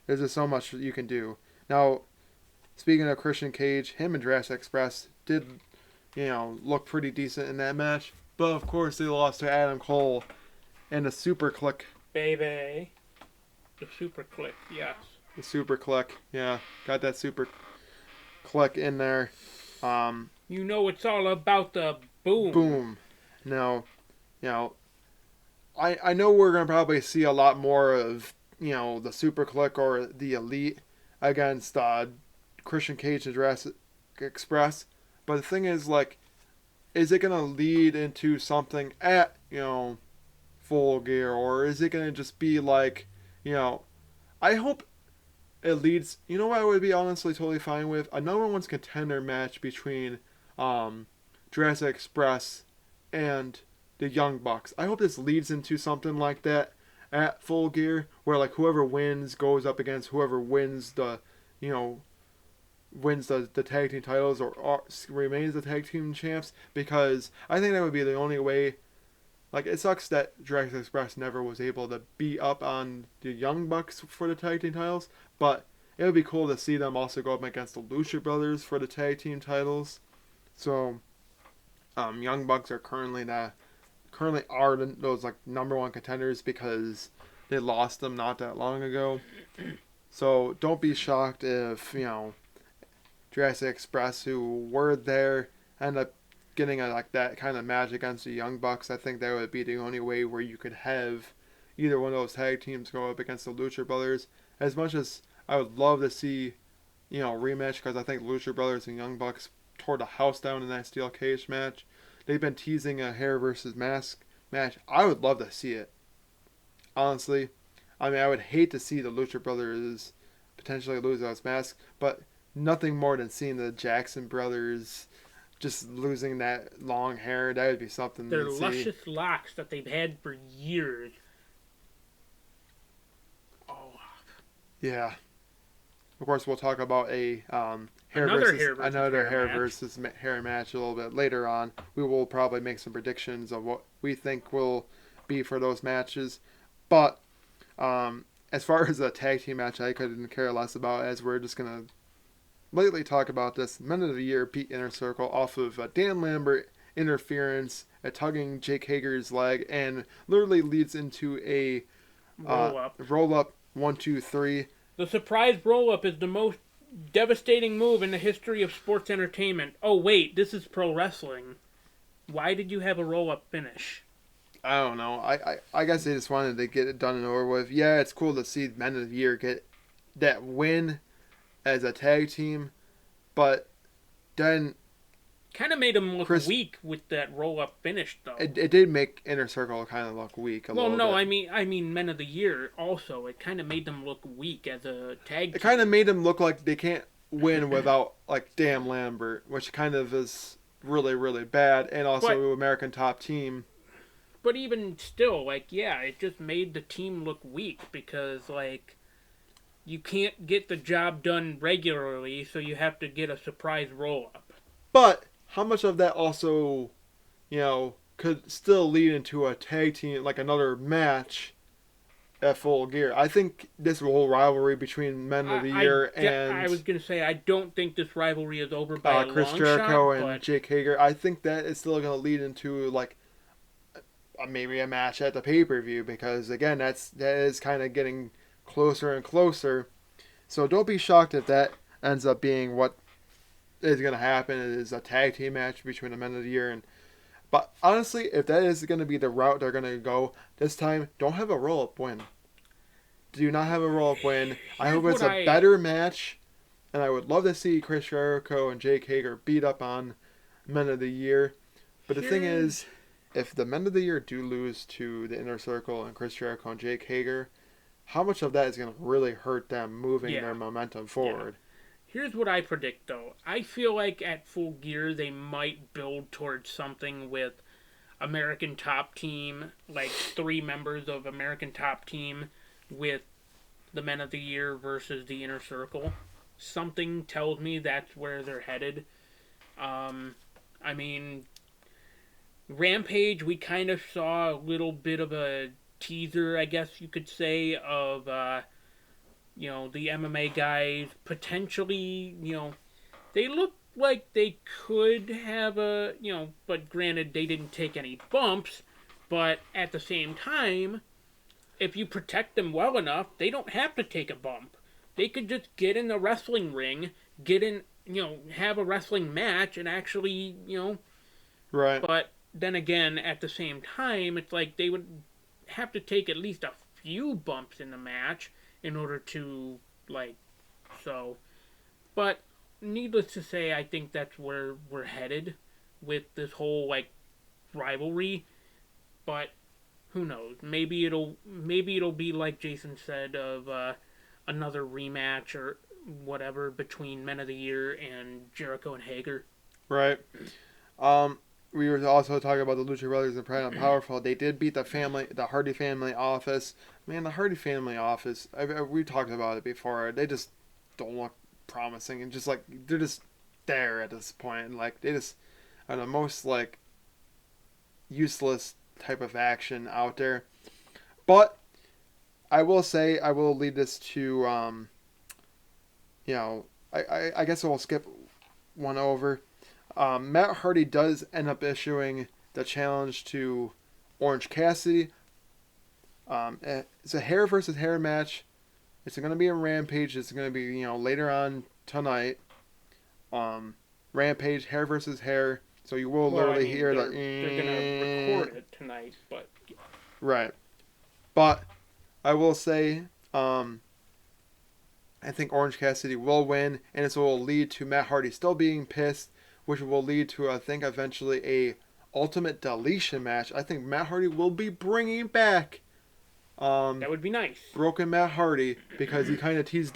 [SPEAKER 1] there's just so much you can do. Now, speaking of Christian Cage, him and Jurassic Express did, look pretty decent in that match. But of course, they lost to Adam Cole and the Super Click.
[SPEAKER 2] Baby. The Super Click, yes.
[SPEAKER 1] The Super Click, yeah. Got that Super Click in there.
[SPEAKER 2] It's all about the boom.
[SPEAKER 1] Boom. Now, I know we're going to probably see a lot more of, the Super Click or the Elite against Christian Cage and Jurassic Express. But the thing is, is it going to lead into something at, Full Gear? Or is it going to just be I hope it leads... You know what I would be honestly totally fine with? A number one contender match between Jurassic Express and the Young Bucks. I hope this leads into something like that at Full Gear, where whoever wins goes up against whoever wins the tag team titles or remains the tag team champs, because I think that would be the only way. It sucks that Jurassic Express never was able to beat up on the Young Bucks for the tag team titles, but it would be cool to see them also go up against the Lucha Brothers for the tag team titles. So Young Bucks are currently are those number one contenders because they lost them not that long ago. So don't be shocked if Jurassic Express, who were there, end up getting that kind of match against the Young Bucks. I think that would be the only way where you could have either one of those tag teams go up against the Lucha Brothers. As much as I would love to see rematch, because I think Lucha Brothers and Young Bucks tore the house down in that steel cage match. They've been teasing a hair versus mask match. I would love to see it. Honestly, I mean, I would hate to see the Lucha Brothers potentially lose those masks, but nothing more than seeing the Jackson brothers just losing that long hair. That would be something
[SPEAKER 2] Their
[SPEAKER 1] to see.
[SPEAKER 2] luscious locks that they've had for years. Oh.
[SPEAKER 1] Yeah. Of course, we'll talk about a
[SPEAKER 2] another
[SPEAKER 1] hair versus hair match a little bit later on. We will probably make some predictions of what we think will be for those matches. But as far as a tag team match, I couldn't care less about, as we're just going to lately talk about this. Men of the Year beat Inner Circle off of Dan Lambert interference, tugging Jake Hager's leg, and literally leads into a roll up 1, 2, 3.
[SPEAKER 2] The surprise roll-up is the most devastating move in the history of sports entertainment. Oh, wait, this is pro wrestling. Why did you have a roll-up finish?
[SPEAKER 1] I don't know. I guess they just wanted to get it done and over with. Yeah, it's cool to see Men of the Year get that win as a tag team, but then...
[SPEAKER 2] Kind of made him look weak with that roll-up finish, though.
[SPEAKER 1] It did make Inner Circle kind of look weak a little bit.
[SPEAKER 2] I mean Men of the Year also. It kind of made them look weak as a tag team.
[SPEAKER 1] It kind of made them look like they can't win without, Dan Lambert, which kind of is really, really bad, and also American Top Team.
[SPEAKER 2] But even still, it just made the team look weak because, you can't get the job done regularly, so you have to get a surprise roll-up.
[SPEAKER 1] But how much of that also, could still lead into a tag team, another match at Full Gear? I think this whole rivalry between Men of the Year and...
[SPEAKER 2] I was going to say, I don't think this rivalry is over by a
[SPEAKER 1] Chris
[SPEAKER 2] long
[SPEAKER 1] Jericho
[SPEAKER 2] shot,
[SPEAKER 1] and Jake Hager. I think that is still going to lead into, maybe a match at the pay-per-view, because, again, that is kind of getting closer and closer. So don't be shocked if that ends up being what is going to happen. It is a tag team match between the Men of the Year but honestly, if that is going to be the route they're going to go this time, don't have a roll-up win. Do not have a roll-up win. I hope it's a better match, and I would love to see Chris Jericho and Jake Hager beat up on Men of the Year. But the thing is, if the Men of the Year do lose to the Inner Circle and Chris Jericho and Jake Hager, how much of that is going to really hurt them moving their momentum forward?
[SPEAKER 2] Here's what I predict, though. I feel like at Full Gear they might build towards something with American Top Team, like 3 members of American Top Team with the Men of the Year versus the Inner Circle. Something tells me that's where they're headed. I mean, Rampage, we kind of saw a little bit of a teaser, I guess you could say, of the MMA guys potentially, they look like they could have but granted they didn't take any bumps, but at the same time, if you protect them well enough, they don't have to take a bump. They could just get in the wrestling ring, get in, have a wrestling match and actually,
[SPEAKER 1] Right.
[SPEAKER 2] but then again, at the same time, it's like they would have to take at least a few bumps in the match in order to, so. But needless to say, I think that's where we're headed with this whole, rivalry. But who knows? Maybe it'll be like Jason said of another rematch or whatever between Men of the Year and Jericho and Hager.
[SPEAKER 1] Right. We were also talking about the Lucha Brothers and Pride and Powerful. They did beat the Hardy family office. Man, the Hardy family office, we talked about it before. They just don't look promising, and just they're just there at this point, and they just are the most useless type of action out there. But I will say, I will lead this to I guess we'll skip one over. Matt Hardy does end up issuing the challenge to Orange Cassidy. It's a hair versus hair match. It's going to be a Rampage. It's going to be, later on tonight. Rampage, hair versus hair. So you will literally hear
[SPEAKER 2] they're going to record it tonight, but...
[SPEAKER 1] Right. But I will say, I think Orange Cassidy will win, and this will lead to Matt Hardy still being pissed, which will lead to, I think, eventually a Ultimate Deletion match. I think Matt Hardy will be bringing back
[SPEAKER 2] that would be nice.
[SPEAKER 1] Broken Matt Hardy, because he kind of teased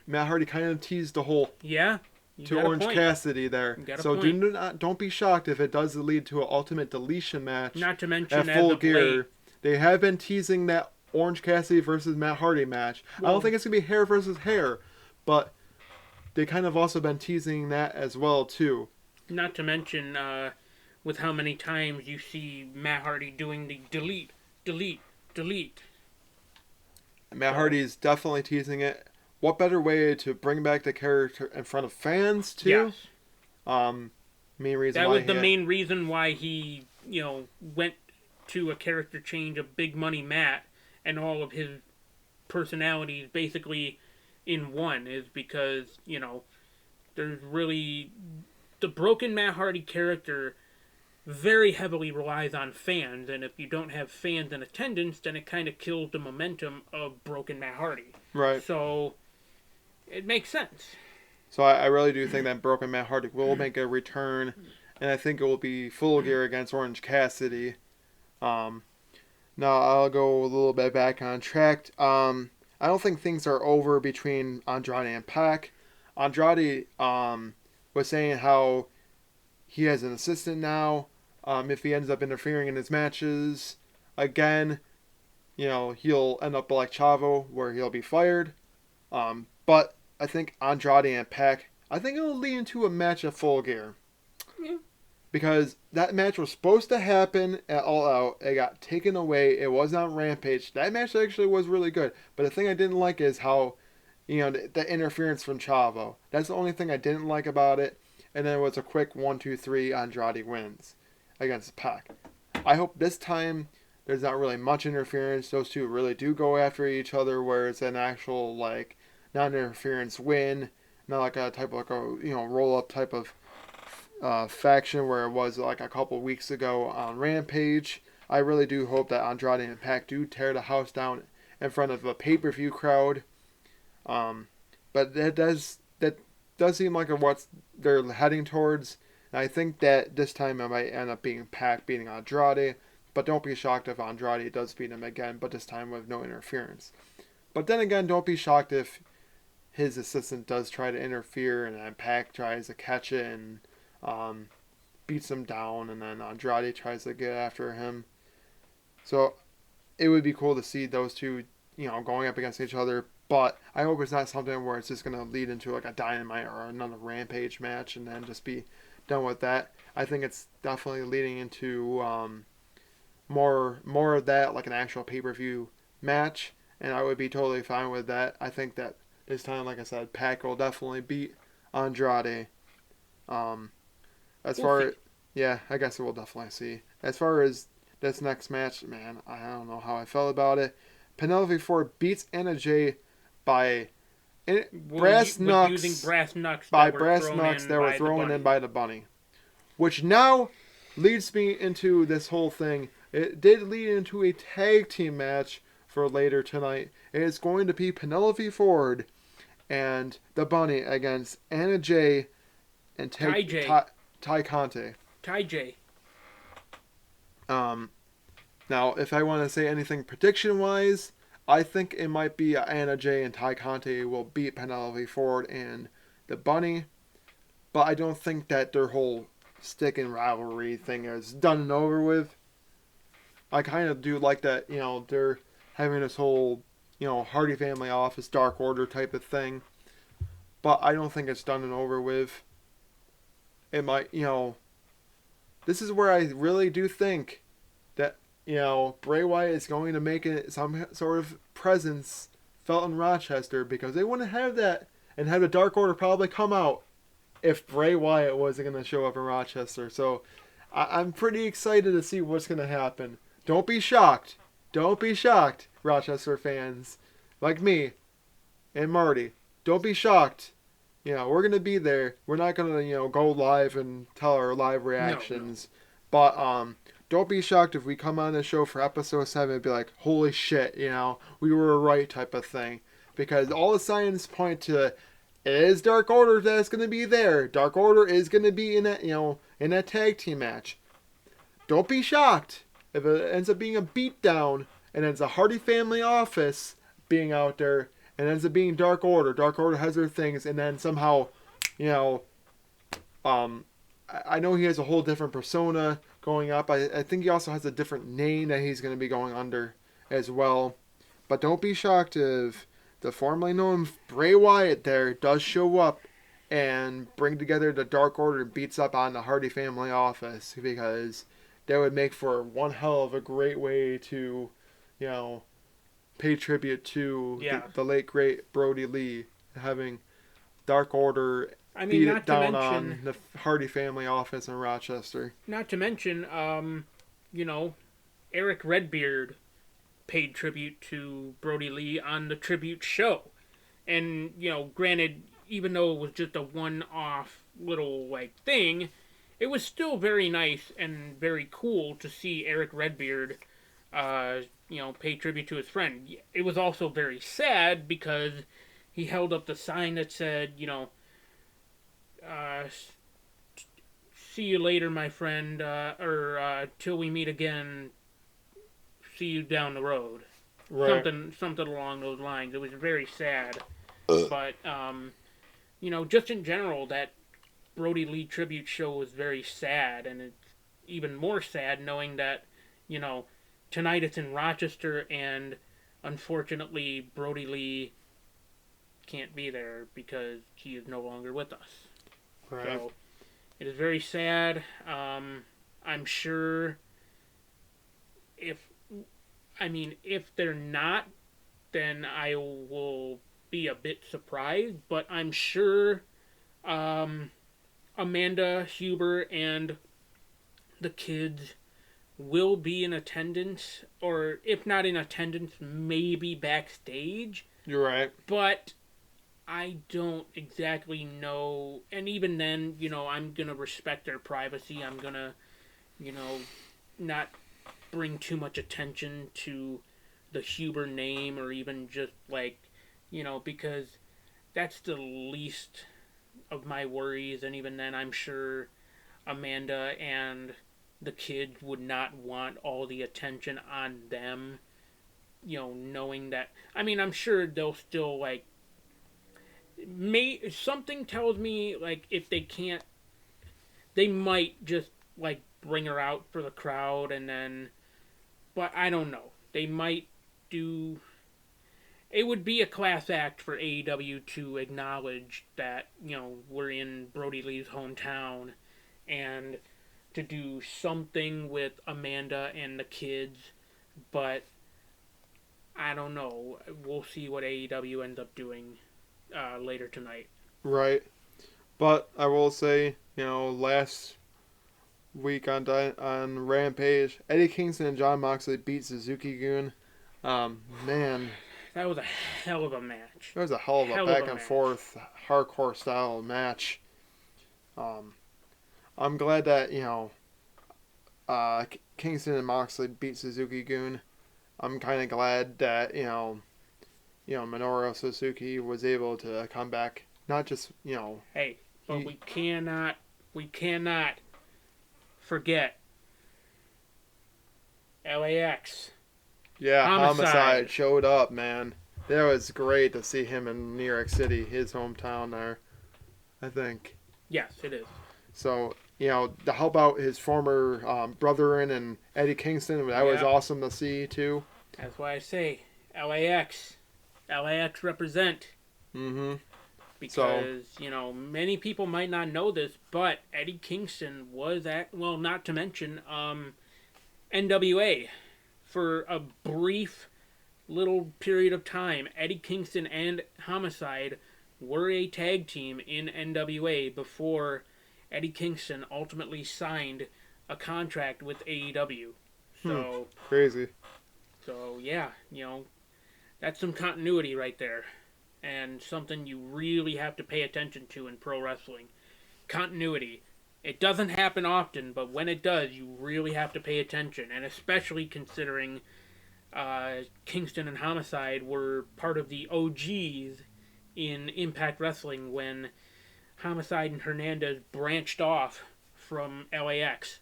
[SPEAKER 1] Matt Hardy kind of teased the whole to Orange Cassidy there. So don't be shocked if it does lead to an Ultimate Deletion match.
[SPEAKER 2] Not to mention
[SPEAKER 1] at Full Gear. They have been teasing that Orange Cassidy versus Matt Hardy match. Well, I don't think it's gonna be hair versus hair, but they kind of also been teasing that as well too.
[SPEAKER 2] Not to mention with how many times you see Matt Hardy doing the delete.
[SPEAKER 1] Matt Hardy's definitely teasing it. What better way to bring back the character in front of fans too?
[SPEAKER 2] Yes.
[SPEAKER 1] Main reason
[SPEAKER 2] that
[SPEAKER 1] why
[SPEAKER 2] was the main reason why he, went to a character change of Big Money Matt, and all of his personalities basically in one, is because, there's really the Broken Matt Hardy character very heavily relies on fans, and if you don't have fans in attendance, then it kind of kills the momentum of Broken Matt Hardy.
[SPEAKER 1] Right.
[SPEAKER 2] So it makes sense.
[SPEAKER 1] So I really do think that Broken Matt Hardy will make a return, and I think it will be Full Gear against Orange Cassidy. Now I'll go a little bit back on track. I don't think things are over between Andrade and Pac. Andrade was saying how he has an assistant now. If he ends up interfering in his matches again, he'll end up like Chavo, where he'll be fired. But I think Andrade and Pac, I think it'll lead into a match at Full Gear.
[SPEAKER 2] Yeah.
[SPEAKER 1] Because that match was supposed to happen at All Out. It got taken away. It was on Rampage. That match actually was really good. But the thing I didn't like is how, the interference from Chavo. That's the only thing I didn't like about it. And then it was a quick 1-2-3 Andrade wins against Pac. I hope this time there's not really much interference. Those two really do go after each other, where it's an actual non-interference win, not like a type of roll-up type of faction where it was a couple weeks ago on Rampage. I really do hope that Andrade and Pac do tear the house down in front of a pay-per-view crowd. But that does seem like what they're heading towards. And I think that this time it might end up being Pac beating Andrade, but don't be shocked if Andrade does beat him again, but this time with no interference. But then again, don't be shocked if his assistant does try to interfere, and then Pac tries to catch it and beats him down, and then Andrade tries to get after him. So it would be cool to see those two, going up against each other. But I hope it's not something where it's just going to lead into like a Dynamite or another Rampage match and then just be done with that. I think it's definitely leading into more of that, like an actual pay-per-view match, and I would be totally fine with that. I think that this time, like I said, Pac will definitely beat Andrade. Um, as far as, yeah, I guess we'll definitely see. As far as this next match, man, I don't know how I felt about it. Penelope Ford beats Anna Jay by brass knucks.
[SPEAKER 2] Using brass knucks
[SPEAKER 1] by brass knucks that were thrown in by the bunny. Which now leads me into this whole thing. It did lead into a tag team match for later tonight. It is going to be Penelope Ford and the Bunny against Anna Jay and Ty Conte.
[SPEAKER 2] Ty J.
[SPEAKER 1] Now, if I want to say anything prediction-wise, I think it might be Anna Jay and Ty Conte will beat Penelope Ford and the Bunny. But I don't think that their whole stick and rivalry thing is done and over with. I kind of do like that, they're having this whole, Hardy Family Office, Dark Order type of thing. But I don't think it's done and over with. It might, this is where I really do think that, Bray Wyatt is going to make some sort of presence felt in Rochester, because they wouldn't have that and have the Dark Order probably come out if Bray Wyatt wasn't going to show up in Rochester. So I'm pretty excited to see what's going to happen. Don't be shocked. Don't be shocked, Rochester fans like me and Marty. Don't be shocked. We're going to be there. We're not going to, go live and tell our live reactions. No. But don't be shocked if we come on the show for episode 7 and be like, holy shit, we were right type of thing. Because all the signs point to it is Dark Order that's going to be there. Dark Order is going to be in that, in that tag team match. Don't be shocked if it ends up being a beatdown and it's a Hardy Family Office being out there and ends up being Dark Order. Dark Order has their things, and then somehow, I know he has a whole different persona going up. I think he also has a different name that he's going to be going under as well. But don't be shocked if the formerly known Bray Wyatt there does show up and bring together the Dark Order and beats up on the Hardy Family Office, because that would make for one hell of a great way to, pay tribute to the late great Brody Lee, having Dark Order beat it down on the Hardy Family Office in Rochester.
[SPEAKER 2] Not to mention, Eric Redbeard paid tribute to Brody Lee on the tribute show. And, granted, even though it was just a one-off little, thing, it was still very nice and very cool to see Eric Redbeard, pay tribute to his friend. It was also very sad because he held up the sign that said, see you later, my friend, or till we meet again, see you down the road. Right. Something along those lines. It was very sad. But, just in general, that Brody Lee tribute show was very sad, and it's even more sad knowing that, tonight it's in Rochester, and unfortunately Brody Lee can't be there because he is no longer with us. Right. So it is very sad. I'm sure if they're not, then I will be a bit surprised, but I'm sure Amanda Huber and the kids will be in attendance, or if not in attendance, maybe backstage.
[SPEAKER 1] You're right.
[SPEAKER 2] But I don't exactly know, and even then, I'm going to respect their privacy. I'm going to, not bring too much attention to the Huber name, or even just because that's the least of my worries, and even then I'm sure Amanda and the kids would not want all the attention on them, knowing that, I'm sure they'll still Something tells me like if they can't, they might just like bring her out for the crowd and then, but I don't know. They might do. It would be a class act for AEW to acknowledge that we're in Brody Lee's hometown, and to do something with Amanda and the kids, but I don't know. We'll see what AEW ends up doing later tonight.
[SPEAKER 1] Right. But I will say, last week on Rampage, Eddie Kingston and John Moxley beat Suzuki-gun. Man,
[SPEAKER 2] That was a hell of a match.
[SPEAKER 1] it was a hell of a back and forth, hardcore style match. I'm glad that Kingston and Moxley beat Suzuki-gun. I'm kind of glad that Minoru Suzuki was able to come back. Not just
[SPEAKER 2] Hey, but we cannot forget LAX.
[SPEAKER 1] Yeah, Homicide showed up, man. That was great to see him in New York City, his hometown there, I think.
[SPEAKER 2] Yes, it is.
[SPEAKER 1] So, to help out his former brethren and Eddie Kingston, that was awesome to see, too.
[SPEAKER 2] That's why I say LAX. LAX represent.
[SPEAKER 1] Mm-hmm.
[SPEAKER 2] Because, many people might not know this, but Eddie Kingston was not to mention NWA. For a brief little period of time, Eddie Kingston and Homicide were a tag team in NWA before Eddie Kingston ultimately signed a contract with AEW. So
[SPEAKER 1] crazy.
[SPEAKER 2] So yeah, that's some continuity right there, and something you really have to pay attention to in pro wrestling. Continuity. It doesn't happen often, but when it does, you really have to pay attention, and especially considering Kingston and Homicide were part of the OGs in Impact Wrestling when Homicide and Hernandez branched off from LAX.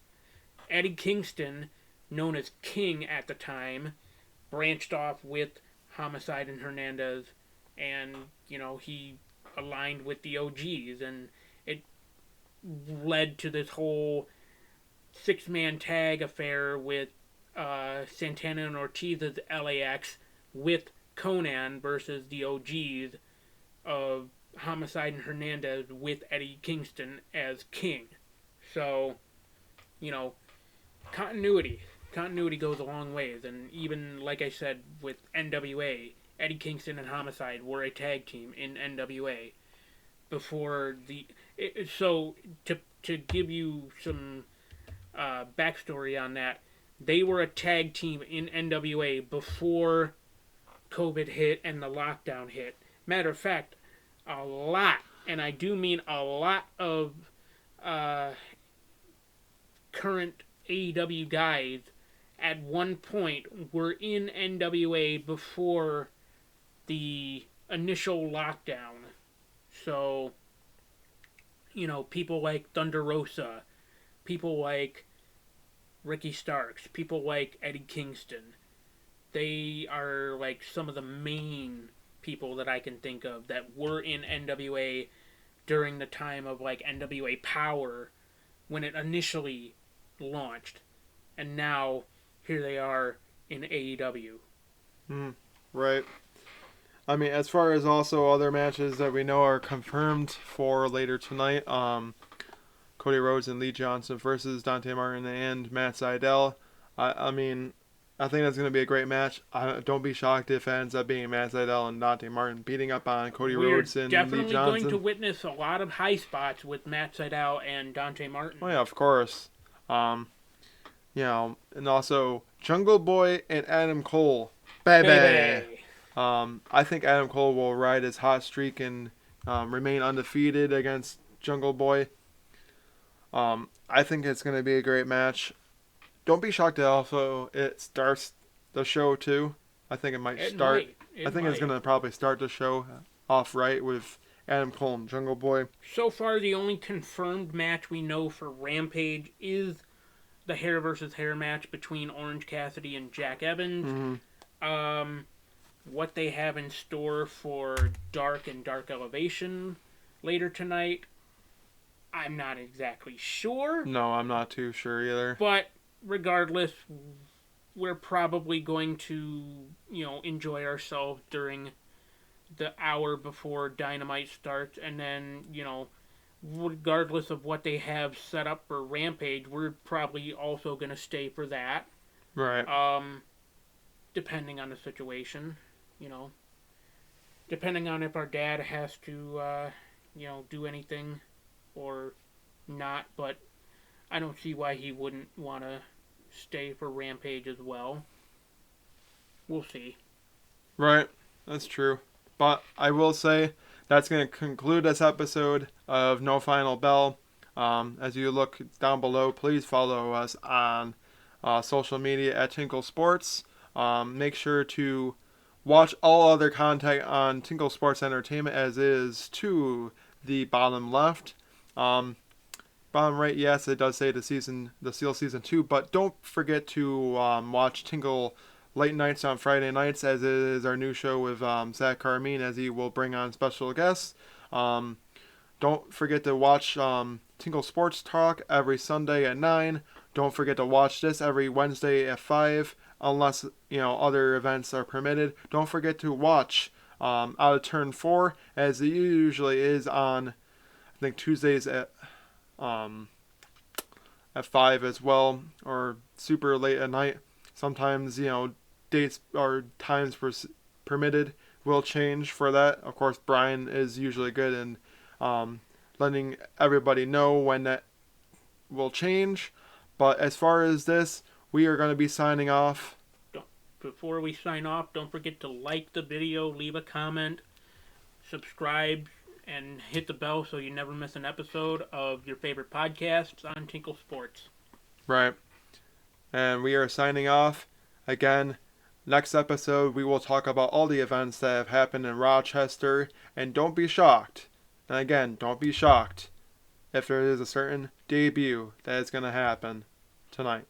[SPEAKER 2] Eddie Kingston, known as King at the time, branched off with Homicide and Hernandez, and, he aligned with the OGs, and it led to this whole six-man tag affair with Santana and Ortiz's LAX with Conan versus the OGs of Homicide and Hernandez with Eddie Kingston as King. So, continuity. Continuity goes a long ways, and even, like I said, with NWA, Eddie Kingston and Homicide were a tag team in NWA before so to give you some backstory on that, they were a tag team in NWA before COVID hit and the lockdown hit. Matter of fact, a lot, and I do mean a lot of current AEW guys at one point were in NWA before the initial lockdown. So, people like Thunder Rosa, people like Ricky Starks, people like Eddie Kingston, they are like some of the main people that I can think of that were in NWA during the time of like NWA Power when it initially launched. And now, here they are in AEW.
[SPEAKER 1] Right. I mean, as far as also other matches that we know are confirmed for later tonight, Cody Rhodes and Lee Johnson versus Dante Martin and Matt Seidel. I mean, I think that's going to be a great match. Don't be shocked if it ends up being Matt Seidel and Dante Martin beating up on Cody Rhodes and Lee Johnson.
[SPEAKER 2] We're definitely going to witness a lot of high spots with Matt Seidel and Dante Martin.
[SPEAKER 1] Oh yeah, of course. And also Jungle Boy and Adam Cole. Baby. I think Adam Cole will ride his hot streak and remain undefeated against Jungle Boy. I think it's going to be a great match. Don't be shocked that also it starts the show too. I think it might start. I think it's going to probably start the show off right with Adam Cole and Jungle Boy.
[SPEAKER 2] So far, the only confirmed match we know for Rampage is the hair versus hair match between Orange Cassidy and Jack Evans. what they have in store for Dark and Dark Elevation later tonight, I'm not exactly sure.
[SPEAKER 1] No, I'm not too sure either.
[SPEAKER 2] But regardless, we're probably going to, enjoy ourselves during the hour before Dynamite starts, and then, regardless of what they have set up for Rampage, we're probably also going to stay for that.
[SPEAKER 1] Right.
[SPEAKER 2] Depending on the situation, depending on if our dad has to, do anything or not, but I don't see why he wouldn't want to stay for Rampage as well. We'll see.
[SPEAKER 1] Right. That's true. But I will say that's going to conclude this episode of No Final Bell. As you look down below, please follow us on social media at Tinkle Sports. Make sure to watch all other content on Tinkle Sports Entertainment as is to the bottom left. Bottom right, yes, it does say the Seal Season 2, but don't forget to watch Tinkle Late Nights on Friday nights, as it is our new show with Zach Carmine, as he will bring on special guests. Don't forget to watch Tinkle Sports Talk every Sunday at 9. Don't forget to watch this every Wednesday at 5, unless other events are permitted. Don't forget to watch Out of Turn 4, as it usually is on, I think, Tuesdays at 5 as well, or super late at night. Sometimes, dates or times permitted will change for that. Of course, Brian is usually good in letting everybody know when that will change. But as far as this, we are going to be signing off.
[SPEAKER 2] Before we sign off, don't forget to like the video, leave a comment, subscribe, and hit the bell so you never miss an episode of your favorite podcasts on Tinkle Sports.
[SPEAKER 1] Right. And we are signing off. Again, next episode we will talk about all the events that have happened in Rochester. And don't be shocked. And again, don't be shocked if there is a certain debut that is going to happen tonight.